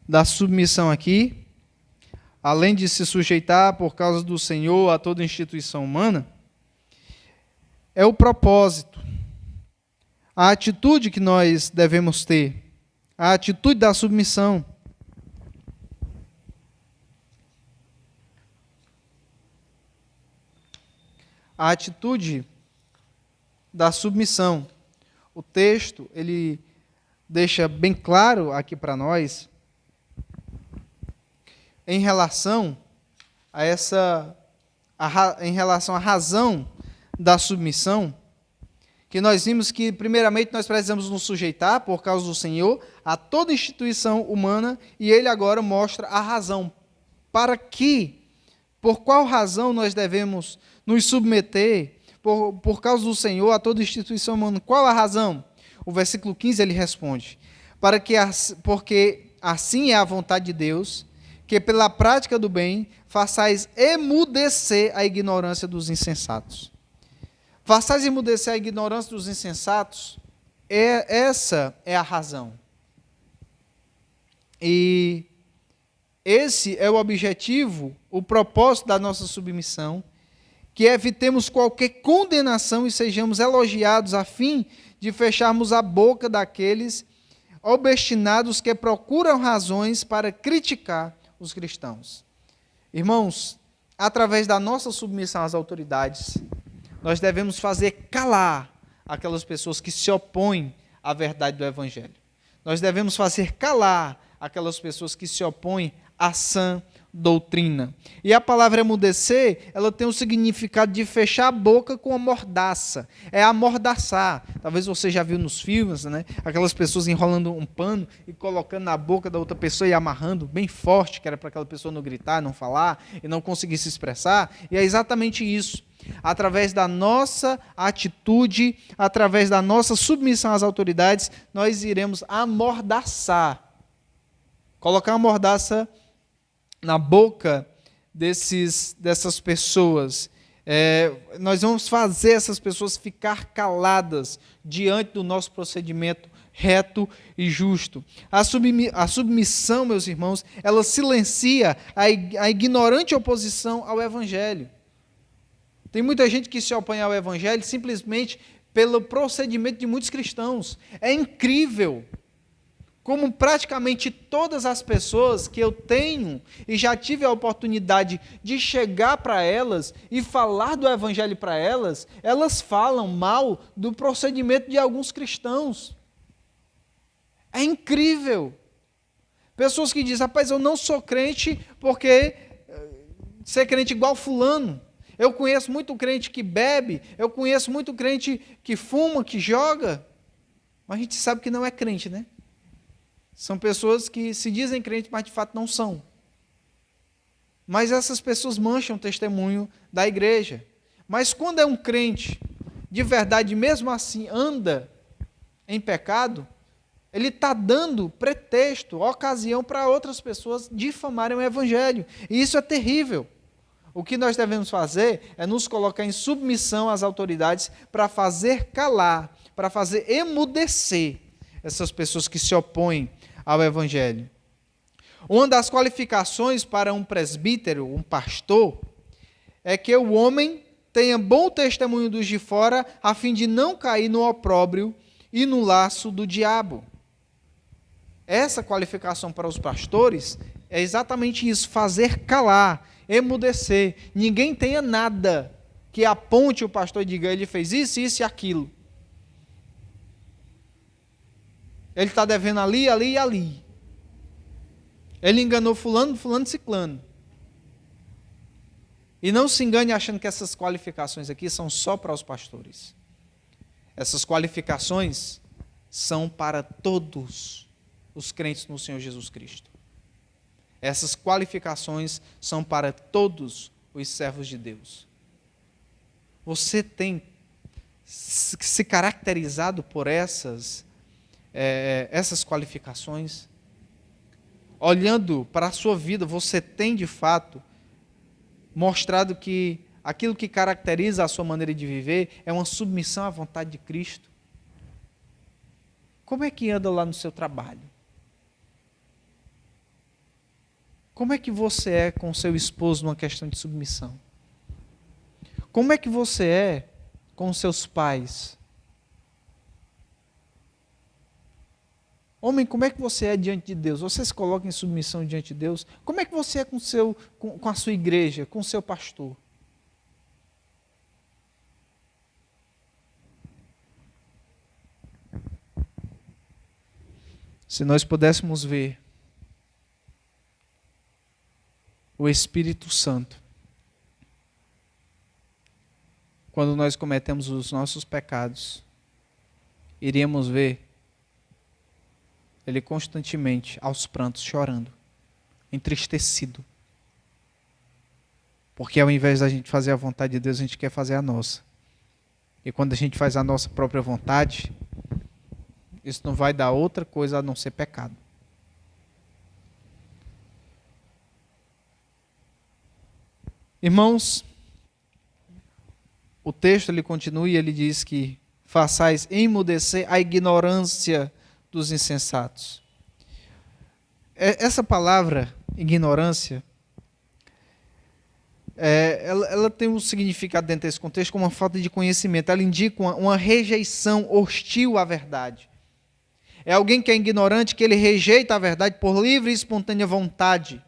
da submissão aqui, além de se sujeitar por causa do Senhor a toda instituição humana, é o propósito, a atitude que nós devemos ter, a atitude da submissão. A atitude da submissão. O texto, ele deixa bem claro aqui para nós, em relação à razão da submissão, que nós vimos que, primeiramente, nós precisamos nos sujeitar, por causa do Senhor, a toda instituição humana, e ele agora mostra a razão. Por qual razão nós devemos nos submeter, por causa do Senhor, a toda instituição humana? Qual a razão? O versículo 15 ele responde: porque assim é a vontade de Deus, que pela prática do bem façais emudecer a ignorância dos insensatos. Façais emudecer a ignorância dos insensatos, essa é a razão. E esse é o objetivo, o propósito da nossa submissão, que evitemos qualquer condenação e sejamos elogiados a fim de fecharmos a boca daqueles obstinados que procuram razões para criticar os cristãos. Irmãos, através da nossa submissão às autoridades, nós devemos fazer calar aquelas pessoas que se opõem à verdade do Evangelho. Nós devemos fazer calar aquelas pessoas que se opõem à sã doutrina. E a palavra emudecer, ela tem o significado de fechar a boca com a mordaça. É amordaçar. Talvez você já viu nos filmes, né? Aquelas pessoas enrolando um pano e colocando na boca da outra pessoa e amarrando bem forte, que era para aquela pessoa não gritar, não falar e não conseguir se expressar. E é exatamente isso. Através da nossa atitude, através da nossa submissão às autoridades, nós iremos amordaçar. Colocar a mordaça na boca dessas pessoas. Nós vamos fazer essas pessoas ficar caladas diante do nosso procedimento reto e justo. A submissão, meus irmãos, ela silencia a ignorante oposição ao Evangelho. Tem muita gente que se opõe ao Evangelho simplesmente pelo procedimento de muitos cristãos. É incrível como praticamente todas as pessoas que eu tenho e já tive a oportunidade de chegar para elas e falar do Evangelho para elas, elas falam mal do procedimento de alguns cristãos. É incrível. Pessoas que dizem, rapaz, eu não sou crente porque ser crente igual fulano. Eu conheço muito crente que bebe, eu conheço muito crente que fuma, que joga, mas a gente sabe que não é crente, né? São pessoas que se dizem crentes, mas de fato não são. Mas essas pessoas mancham o testemunho da igreja. Mas quando é um crente, de verdade, mesmo assim, anda em pecado, ele está dando pretexto, ocasião para outras pessoas difamarem o Evangelho. E isso é terrível. O que nós devemos fazer é nos colocar em submissão às autoridades para fazer calar, para fazer emudecer essas pessoas que se opõem ao Evangelho. Uma das qualificações para um presbítero, um pastor, é que o homem tenha bom testemunho dos de fora, a fim de não cair no opróbrio e no laço do diabo. Essa qualificação para os pastores é exatamente isso, fazer calar, emudecer. Ninguém tenha nada que aponte o pastor e diga, ele fez isso, isso e aquilo. Ele está devendo ali, ali e ali. Ele enganou fulano, fulano e ciclano. E não se engane achando que essas qualificações aqui são só para os pastores. Essas qualificações são para todos os crentes no Senhor Jesus Cristo. Essas qualificações são para todos os servos de Deus. Você tem se caracterizado por essas qualificações? Olhando para a sua vida, você tem de fato mostrado que aquilo que caracteriza a sua maneira de viver é uma submissão à vontade de Cristo? Como é que anda lá no seu trabalho? Como é que você é com seu esposo numa questão de submissão? Como é que você é com seus pais? Homem, como é que você é diante de Deus? Você se coloca em submissão diante de Deus? Como é que você é com a sua igreja, com o seu pastor? Se nós pudéssemos ver o Espírito Santo, quando nós cometemos os nossos pecados, iríamos ver ele constantemente aos prantos, chorando, entristecido. Porque ao invés da gente fazer a vontade de Deus, a gente quer fazer a nossa. E quando a gente faz a nossa própria vontade, isso não vai dar outra coisa a não ser pecado. Irmãos, o texto ele continua e ele diz que façais emudecer a ignorância dos insensatos. essa palavra, ignorância, ela tem um significado dentro desse contexto como uma falta de conhecimento. Ela indica uma rejeição hostil à verdade. É alguém que é ignorante, que ele rejeita a verdade por livre e espontânea vontade,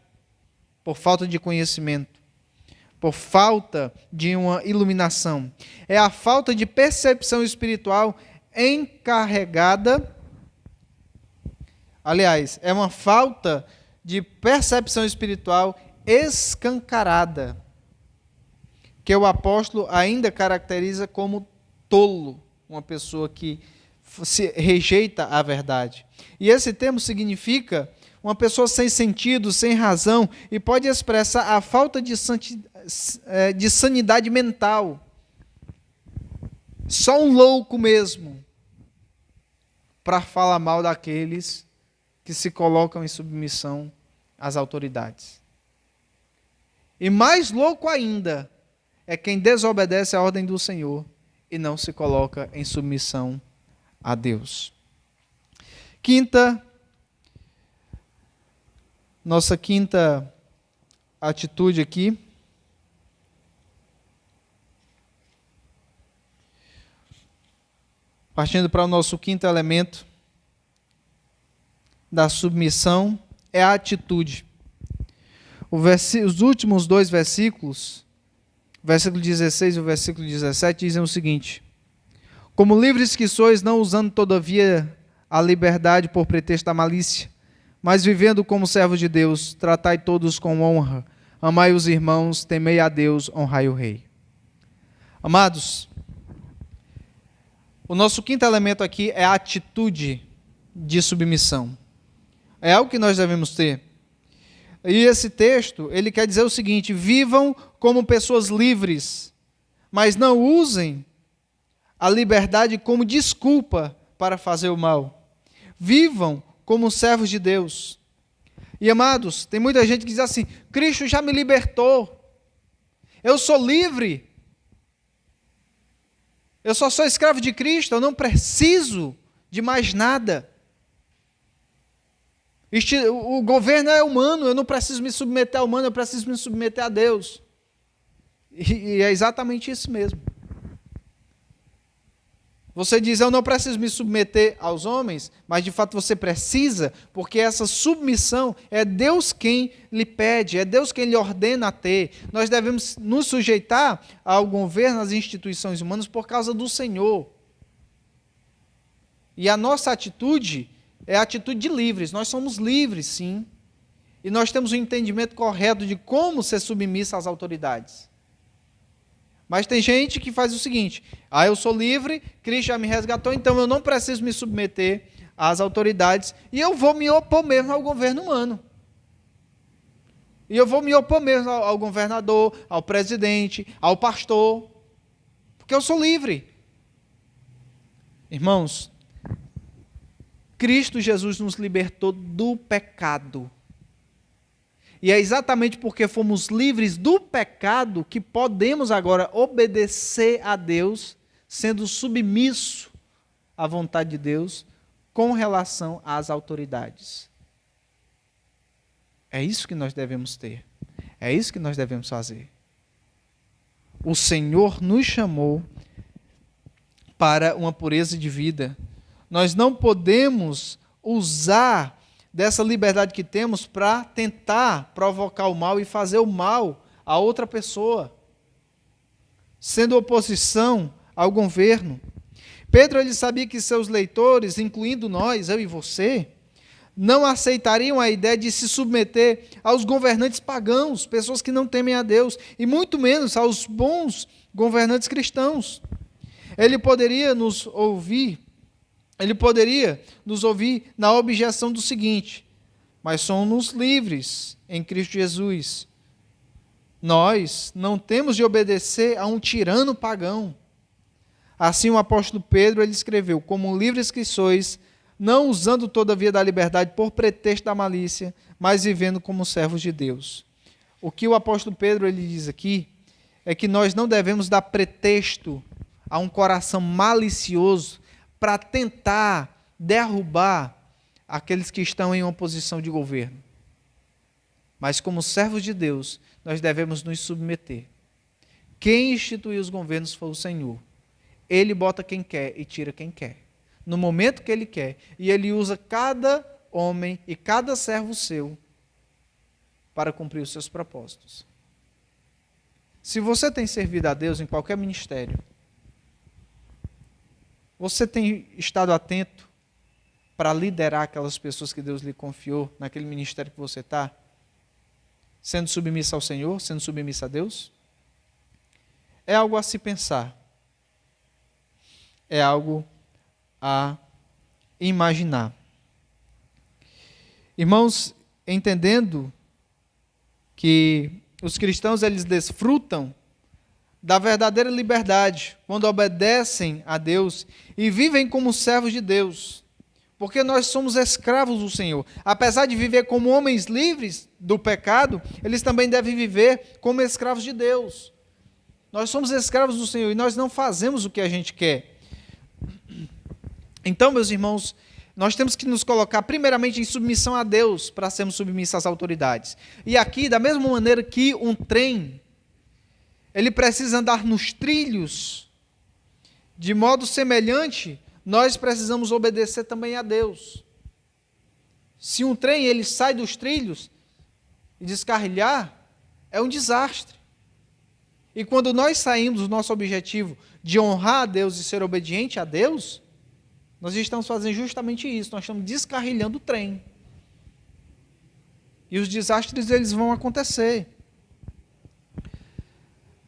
por falta de conhecimento, por falta de uma iluminação. É a falta de percepção espiritual encarregada. Aliás, é uma falta de percepção espiritual escancarada, que o apóstolo ainda caracteriza como tolo, uma pessoa que rejeita a verdade. E esse termo significa uma pessoa sem sentido, sem razão, e pode expressar a falta de sanidade mental. Só um louco mesmo para falar mal daqueles que se colocam em submissão às autoridades. E mais louco ainda é quem desobedece à ordem do Senhor e não se coloca em submissão a Deus. Nossa quinta atitude aqui. Partindo para o nosso quinto elemento da submissão, é a atitude. Os últimos dois versículos, o versículo 16 e o versículo 17, dizem o seguinte: como livres que sois, não usando todavia a liberdade por pretexto da malícia, mas vivendo como servos de Deus, tratai todos com honra, amai os irmãos, temei a Deus, honrai o Rei. Amados, o nosso quinto elemento aqui é a atitude de submissão. É algo que nós devemos ter. E esse texto, ele quer dizer o seguinte: vivam como pessoas livres, mas não usem a liberdade como desculpa para fazer o mal. Vivam como servos de Deus. E amados, tem muita gente que diz assim: Cristo já me libertou, eu sou livre, eu só sou escravo de Cristo, eu não preciso de mais nada. O governo é humano, eu não preciso me submeter ao humano, eu preciso me submeter a Deus. E é exatamente isso mesmo. Você diz: eu não preciso me submeter aos homens, mas de fato você precisa, porque essa submissão é Deus quem lhe pede, é Deus quem lhe ordena a ter. Nós devemos nos sujeitar ao governo, às instituições humanas, por causa do Senhor. E a nossa atitude é a atitude de livres. Nós somos livres, sim. E nós temos um entendimento correto de como ser submissa às autoridades. Mas tem gente que faz o seguinte: eu sou livre, Cristo já me resgatou, então eu não preciso me submeter às autoridades e eu vou me opor mesmo ao governo humano. E eu vou me opor mesmo ao governador, ao presidente, ao pastor, porque eu sou livre. Irmãos, Cristo Jesus nos libertou do pecado. E é exatamente porque fomos livres do pecado que podemos agora obedecer a Deus, sendo submisso à vontade de Deus com relação às autoridades. É isso que nós devemos ter. É isso que nós devemos fazer. O Senhor nos chamou para uma pureza de vida. Nós não podemos usar dessa liberdade que temos para tentar provocar o mal e fazer o mal a outra pessoa, sendo oposição ao governo. Pedro, ele sabia que seus leitores, incluindo nós, eu e você, não aceitariam a ideia de se submeter aos governantes pagãos, pessoas que não temem a Deus, e muito menos aos bons governantes cristãos. Ele poderia nos ouvir na objeção do seguinte: mas somos livres em Cristo Jesus. Nós não temos de obedecer a um tirano pagão. Assim o apóstolo Pedro, ele escreveu: como livres que sois, não usando todavia da liberdade por pretexto da malícia, mas vivendo como servos de Deus. O que o apóstolo Pedro ele diz aqui é que nós não devemos dar pretexto a um coração malicioso para tentar derrubar aqueles que estão em uma posição de governo. Mas como servos de Deus, nós devemos nos submeter. Quem instituiu os governos foi o Senhor. Ele bota quem quer e tira quem quer, no momento que Ele quer. E Ele usa cada homem e cada servo seu para cumprir os seus propósitos. Se você tem servido a Deus em qualquer ministério, você tem estado atento para liderar aquelas pessoas que Deus lhe confiou naquele ministério que você está? Sendo submissa ao Senhor, sendo submissa a Deus? É algo a se pensar. É algo a imaginar. Irmãos, entendendo que os cristãos eles desfrutam da verdadeira liberdade quando obedecem a Deus e vivem como servos de Deus, porque nós somos escravos do Senhor. Apesar de viver como homens livres do pecado, eles também devem viver como escravos de Deus. Nós somos escravos do Senhor e nós não fazemos o que a gente quer. Então, meus irmãos, nós temos que nos colocar primeiramente em submissão a Deus para sermos submissos às autoridades. E aqui, da mesma maneira que um trem, ele precisa andar nos trilhos, de modo semelhante, nós precisamos obedecer também a Deus. Se um trem ele sai dos trilhos e descarrilhar, é um desastre. E quando nós saímos do nosso objetivo de honrar a Deus e ser obediente a Deus, nós estamos fazendo justamente isso, nós estamos descarrilhando o trem. E os desastres eles vão acontecer.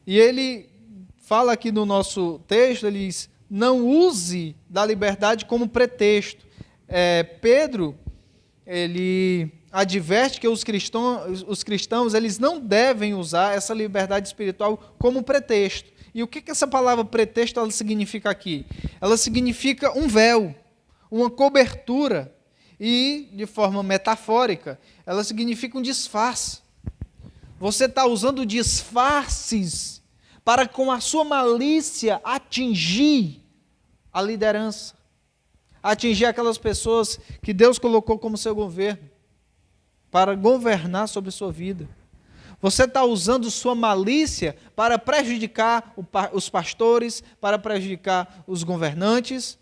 E ele fala aqui no nosso texto, ele diz, não use da liberdade como pretexto. Pedro, ele adverte que os cristãos eles não devem usar essa liberdade espiritual como pretexto. E o que essa palavra pretexto ela significa aqui? Ela significa um véu, uma cobertura. E, de forma metafórica, ela significa um disfarce. Você está usando disfarces para, com a sua malícia, atingir a liderança. Atingir aquelas pessoas que Deus colocou como seu governo, para governar sobre a sua vida. Você está usando sua malícia para prejudicar os pastores, para prejudicar os governantes,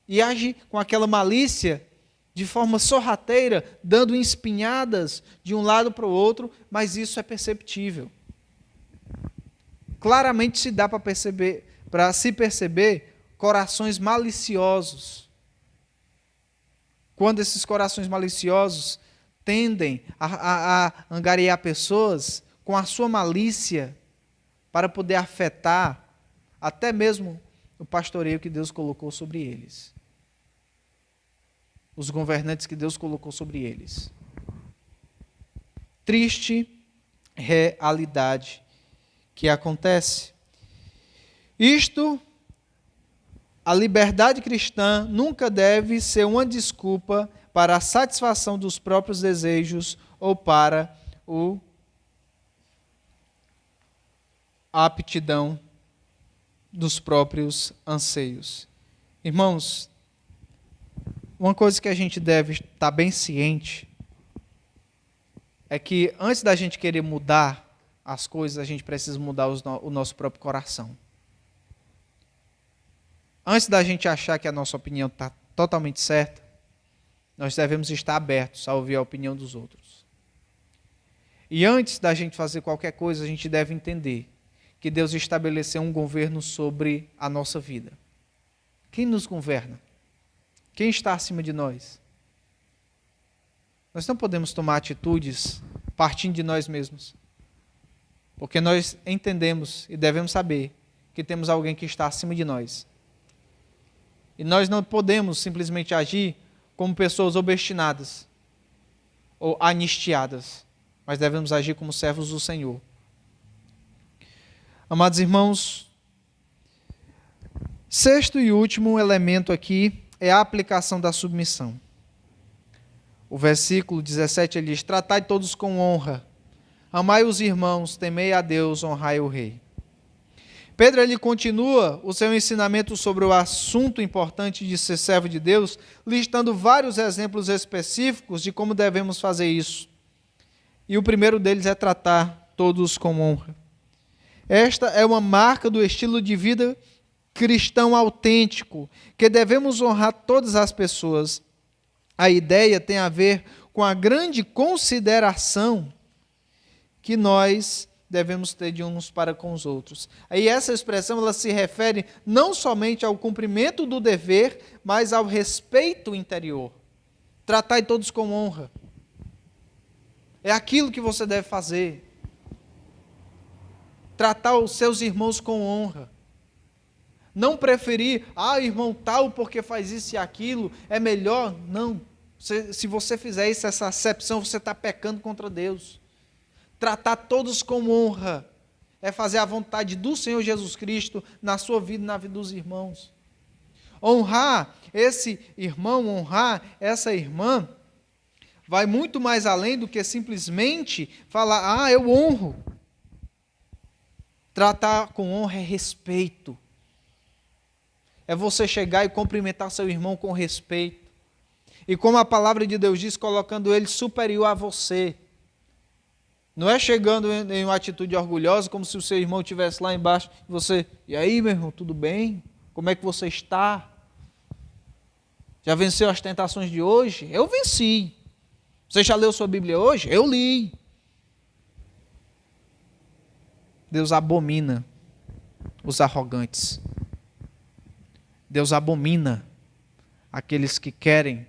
e age com aquela malícia de forma sorrateira, dando espinhadas de um lado para o outro, mas isso é perceptível. Claramente se dá para se perceber corações maliciosos. Quando esses corações maliciosos tendem a angariar pessoas com a sua malícia para poder afetar até mesmo o pastoreio que Deus colocou sobre eles. Os governantes que Deus colocou sobre eles. Triste realidade que acontece. A liberdade cristã nunca deve ser uma desculpa para a satisfação dos próprios desejos ou para a aptidão dos próprios anseios. Irmãos, uma coisa que a gente deve estar bem ciente é que antes da gente querer mudar as coisas, a gente precisa mudar o nosso próprio coração. Antes da gente achar que a nossa opinião está totalmente certa, nós devemos estar abertos a ouvir a opinião dos outros. E antes da gente fazer qualquer coisa, a gente deve entender que Deus estabeleceu um governo sobre a nossa vida. Quem nos governa? Quem está acima de nós? Nós não podemos tomar atitudes partindo de nós mesmos. Porque nós entendemos e devemos saber que temos alguém que está acima de nós. E nós não podemos simplesmente agir como pessoas obstinadas ou anistiadas, mas devemos agir como servos do Senhor. Amados irmãos, sexto e último elemento aqui é a aplicação da submissão. O versículo 17 ele diz, tratai todos com honra, amai os irmãos, temei a Deus, honrai o rei. Pedro ele continua o seu ensinamento sobre o assunto importante de ser servo de Deus, listando vários exemplos específicos de como devemos fazer isso. E o primeiro deles é tratar todos com honra. Esta é uma marca do estilo de vida cristão autêntico, que devemos honrar todas as pessoas. A ideia tem a ver com a grande consideração que nós devemos ter de uns para com os outros. Aí essa expressão ela se refere não somente ao cumprimento do dever, mas ao respeito interior. Tratai todos com honra. É aquilo que você deve fazer. Tratar os seus irmãos com honra. Não preferir, irmão tal porque faz isso e aquilo, é melhor. Não. Se você fizer isso, essa acepção, você está pecando contra Deus. Tratar todos com honra é fazer a vontade do Senhor Jesus Cristo na sua vida e na vida dos irmãos. Honrar esse irmão, honrar essa irmã, vai muito mais além do que simplesmente falar, eu honro. Tratar com honra é respeito. É você chegar e cumprimentar seu irmão com respeito. E como a palavra de Deus diz, colocando ele superior a você. Não é chegando em uma atitude orgulhosa, como se o seu irmão estivesse lá embaixo, e você, e aí, meu irmão, tudo bem? Como é que você está? Já venceu as tentações de hoje? Eu venci. Você já leu sua Bíblia hoje? Eu li. Deus abomina os arrogantes. Deus abomina aqueles que querem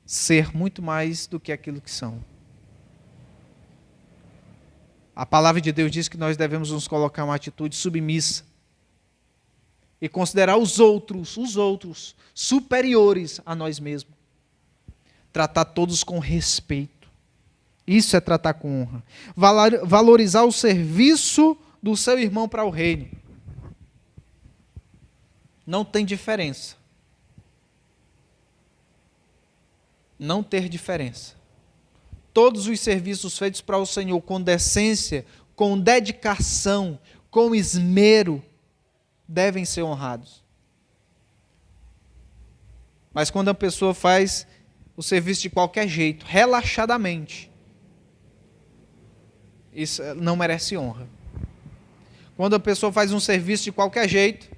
ser muito mais do que aquilo que são. A palavra de Deus diz que nós devemos nos colocar uma atitude submissa e considerar os outros superiores a nós mesmos. Tratar todos com respeito. Isso é tratar com honra. Valorizar o serviço do seu irmão para o reino. Não tem diferença. Não ter diferença. Todos os serviços feitos para o Senhor com decência, com dedicação, com esmero, devem ser honrados. Mas quando a pessoa faz o serviço de qualquer jeito, relaxadamente, isso não merece honra. Quando a pessoa faz um serviço de qualquer jeito,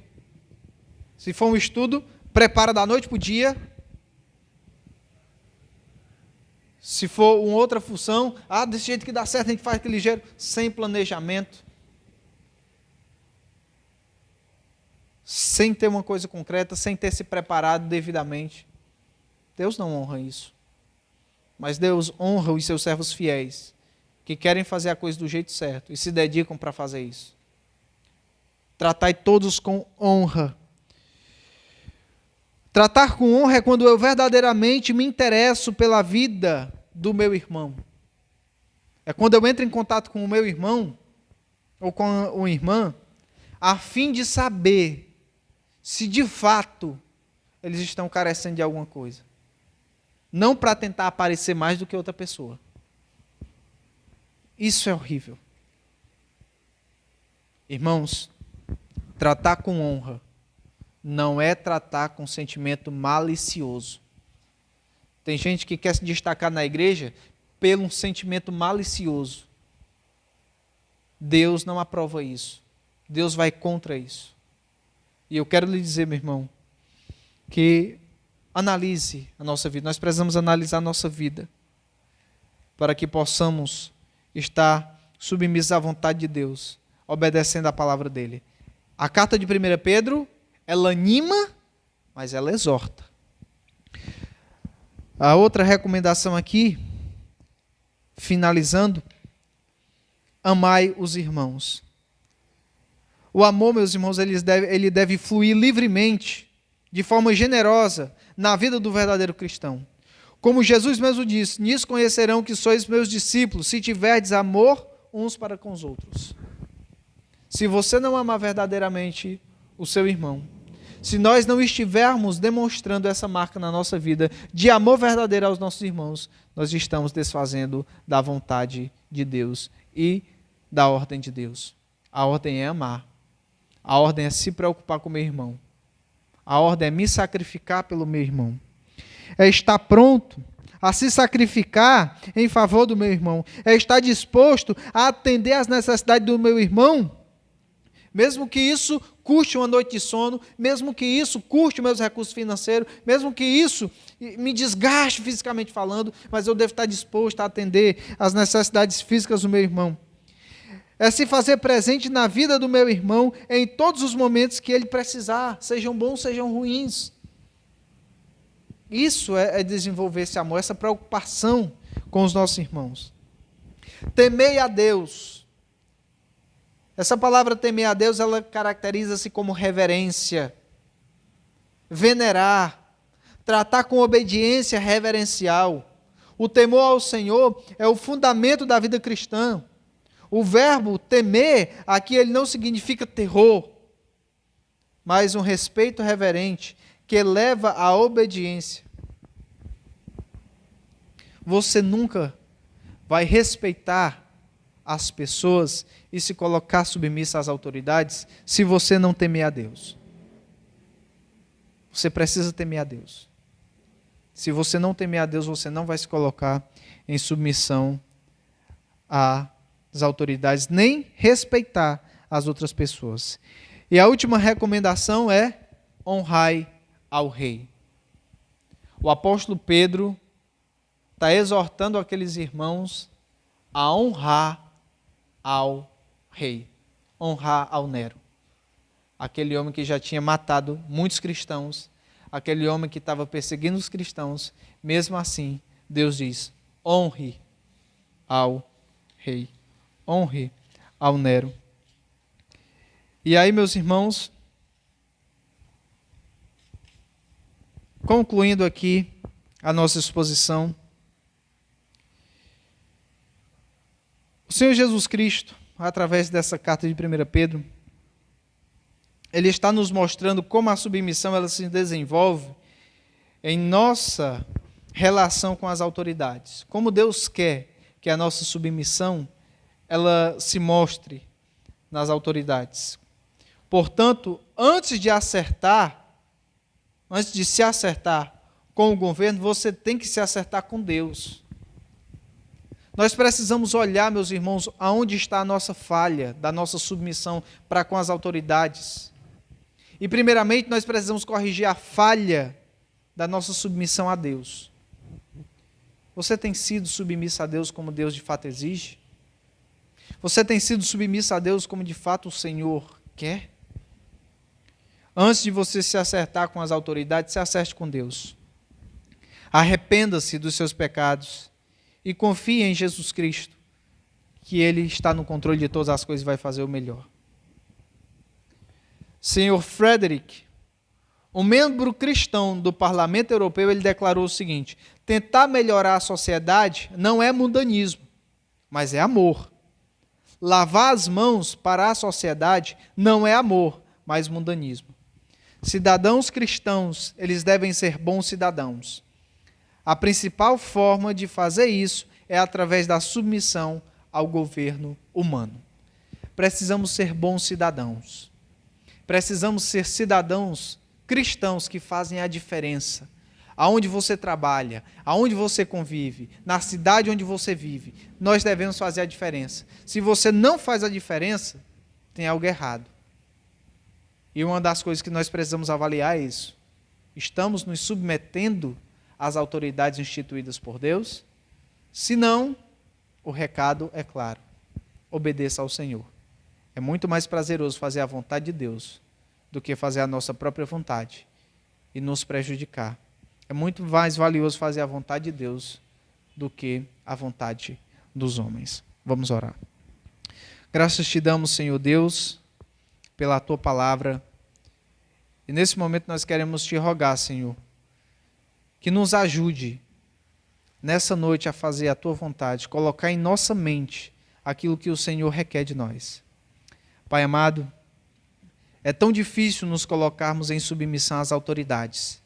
se for um estudo, prepara da noite para o dia. Se for uma outra função, desse jeito que dá certo, a gente faz aquele ligeiro, sem planejamento. Sem ter uma coisa concreta, sem ter se preparado devidamente. Deus não honra isso. Mas Deus honra os seus servos fiéis, que querem fazer a coisa do jeito certo e se dedicam para fazer isso. Tratai todos com honra. Tratar com honra é quando eu verdadeiramente me interesso pela vida do meu irmão. É quando eu entro em contato com o meu irmão ou com uma irmã, a fim de saber se de fato eles estão carecendo de alguma coisa. Não para tentar aparecer mais do que outra pessoa. Isso é horrível. Irmãos, tratar com honra não é tratar com sentimento malicioso. Tem gente que quer se destacar na igreja pelo um sentimento malicioso. Deus não aprova isso. Deus vai contra isso. E eu quero lhe dizer, meu irmão, que analise a nossa vida. Nós precisamos analisar a nossa vida para que possamos estar submissos à vontade de Deus, obedecendo a palavra dele. A carta de 1 Pedro, ela anima, mas ela exorta. A outra recomendação aqui, finalizando, amai os irmãos. O amor, meus irmãos, ele deve fluir livremente, de forma generosa, na vida do verdadeiro cristão. Como Jesus mesmo disse, nisso conhecerão que sois meus discípulos, se tiverdes amor uns para com os outros. Se você não amar verdadeiramente o seu irmão, se nós não estivermos demonstrando essa marca na nossa vida de amor verdadeiro aos nossos irmãos, nós estamos desfazendo da vontade de Deus e da ordem de Deus. A ordem é amar. A ordem é se preocupar com o meu irmão. A ordem é me sacrificar pelo meu irmão. É estar pronto a se sacrificar em favor do meu irmão. É estar disposto a atender às necessidades do meu irmão, mesmo que isso custe uma noite de sono, mesmo que isso custe meus recursos financeiros, mesmo que isso me desgaste fisicamente falando, mas eu devo estar disposto a atender às necessidades físicas do meu irmão. É se fazer presente na vida do meu irmão em todos os momentos que ele precisar, sejam bons, sejam ruins. Isso é desenvolver esse amor, essa preocupação com os nossos irmãos. Temei a Deus. Essa palavra temer a Deus, ela caracteriza-se como reverência, venerar, tratar com obediência reverencial. O temor ao Senhor é o fundamento da vida cristã. O verbo temer, aqui ele não significa terror, mas um respeito reverente que leva à obediência. Você nunca vai respeitar as pessoas e se colocar submissa às autoridades se você não temer a Deus. Você precisa temer a Deus. Se você não temer a Deus, você não vai se colocar em submissão às autoridades, nem respeitar as outras pessoas. E a última recomendação é honrai ao rei. O apóstolo Pedro está exortando aqueles irmãos a honrar ao rei, honrar ao Nero. Aquele homem que já tinha matado muitos cristãos, aquele homem que estava perseguindo os cristãos, mesmo assim, Deus diz, honre ao rei, honre ao Nero. E aí, meus irmãos, concluindo aqui a nossa exposição, o Senhor Jesus Cristo, através dessa carta de 1 Pedro, Ele está nos mostrando como a submissão ela se desenvolve em nossa relação com as autoridades. Como Deus quer que a nossa submissão ela se mostre nas autoridades. Portanto, antes de se acertar com o governo, você tem que se acertar com Deus. Nós precisamos olhar, meus irmãos, aonde está a nossa falha da nossa submissão para com as autoridades. E, primeiramente, nós precisamos corrigir a falha da nossa submissão a Deus. Você tem sido submissa a Deus como Deus de fato exige? Você tem sido submissa a Deus como de fato o Senhor quer? Antes de você se acertar com as autoridades, se acerte com Deus. Arrependa-se dos seus pecados e confie em Jesus Cristo, que Ele está no controle de todas as coisas e vai fazer o melhor. Senhor Frederick, um membro cristão do Parlamento Europeu, ele declarou o seguinte: tentar melhorar a sociedade não é mundanismo, mas é amor. Lavar as mãos para a sociedade não é amor, mas mundanismo. Cidadãos cristãos, eles devem ser bons cidadãos. A principal forma de fazer isso é através da submissão ao governo humano. Precisamos ser bons cidadãos. Precisamos ser cidadãos cristãos que fazem a diferença. Aonde você trabalha, aonde você convive, na cidade onde você vive, nós devemos fazer a diferença. Se você não faz a diferença, tem algo errado. E uma das coisas que nós precisamos avaliar é isso. Estamos nos submetendo às autoridades instituídas por Deus? Se não, o recado é claro. Obedeça ao Senhor. É muito mais prazeroso fazer a vontade de Deus do que fazer a nossa própria vontade e nos prejudicar. É muito mais valioso fazer a vontade de Deus do que a vontade dos homens. Vamos orar. Graças te damos, Senhor Deus, pela tua palavra. E nesse momento nós queremos te rogar, Senhor, que nos ajude nessa noite a fazer a tua vontade, colocar em nossa mente aquilo que o Senhor requer de nós. Pai amado, é tão difícil nos colocarmos em submissão às autoridades,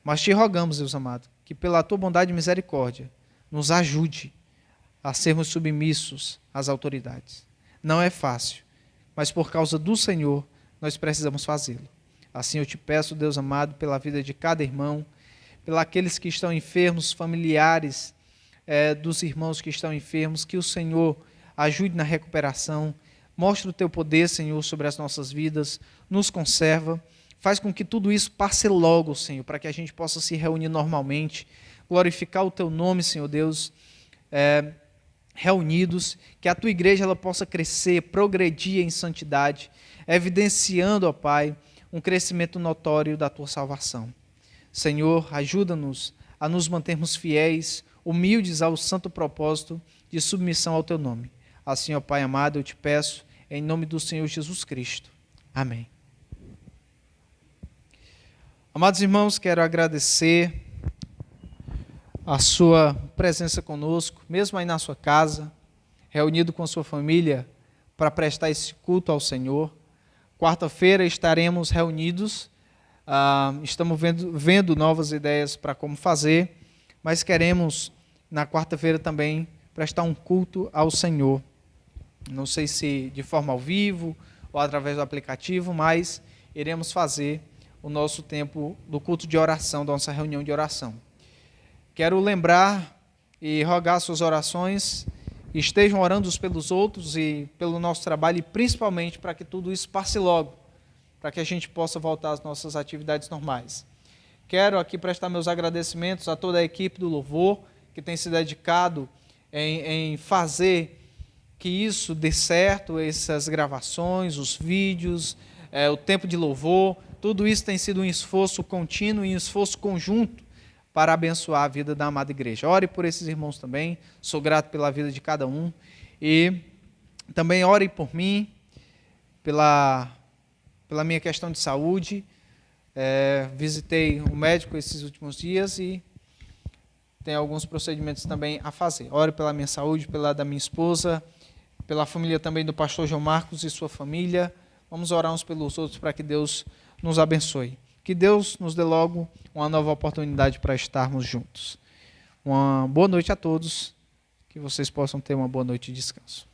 mas te rogamos, Deus amado, que pela tua bondade e misericórdia nos ajude a sermos submissos às autoridades. Não é fácil, mas por causa do Senhor nós precisamos fazê-lo. Assim eu te peço, Deus amado, pela vida de cada irmão, pelos aqueles que estão enfermos, familiares dos irmãos que estão enfermos, que o Senhor ajude na recuperação, mostre o teu poder, Senhor, sobre as nossas vidas, nos conserva, faz com que tudo isso passe logo, Senhor, para que a gente possa se reunir normalmente, glorificar o teu nome, Senhor Deus, reunidos, que a tua igreja ela possa crescer, progredir em santidade, evidenciando, ó Pai, um crescimento notório da tua salvação. Senhor, ajuda-nos a nos mantermos fiéis, humildes ao santo propósito de submissão ao teu nome. Assim, ó Pai amado, eu te peço, em nome do Senhor Jesus Cristo. Amém. Amados irmãos, quero agradecer a sua presença conosco, mesmo aí na sua casa, reunido com a sua família para prestar esse culto ao Senhor. Quarta-feira estaremos reunidos, estamos vendo novas ideias para como fazer, mas queremos na quarta-feira também prestar um culto ao Senhor. Não sei se de forma ao vivo ou através do aplicativo, mas iremos fazer o nosso tempo do culto de oração, da nossa reunião de oração. Quero lembrar e rogar suas orações, estejam orando uns pelos outros e pelo nosso trabalho, e principalmente para que tudo isso passe logo, para que a gente possa voltar às nossas atividades normais. Quero aqui prestar meus agradecimentos a toda a equipe do Louvor, que tem se dedicado em fazer que isso dê certo, essas gravações, os vídeos, o tempo de louvor, tudo isso tem sido um esforço contínuo e um esforço conjunto para abençoar a vida da amada igreja. Ore por esses irmãos também, sou grato pela vida de cada um, e também ore por mim, pela minha questão de saúde. Visitei um médico esses últimos dias e tem alguns procedimentos também a fazer. Ore pela minha saúde, pela da minha esposa, pela família também do pastor João Marcos e sua família. Vamos orar uns pelos outros para que Deus nos abençoe. Que Deus nos dê logo uma nova oportunidade para estarmos juntos. Uma boa noite a todos, que vocês possam ter uma boa noite de descanso.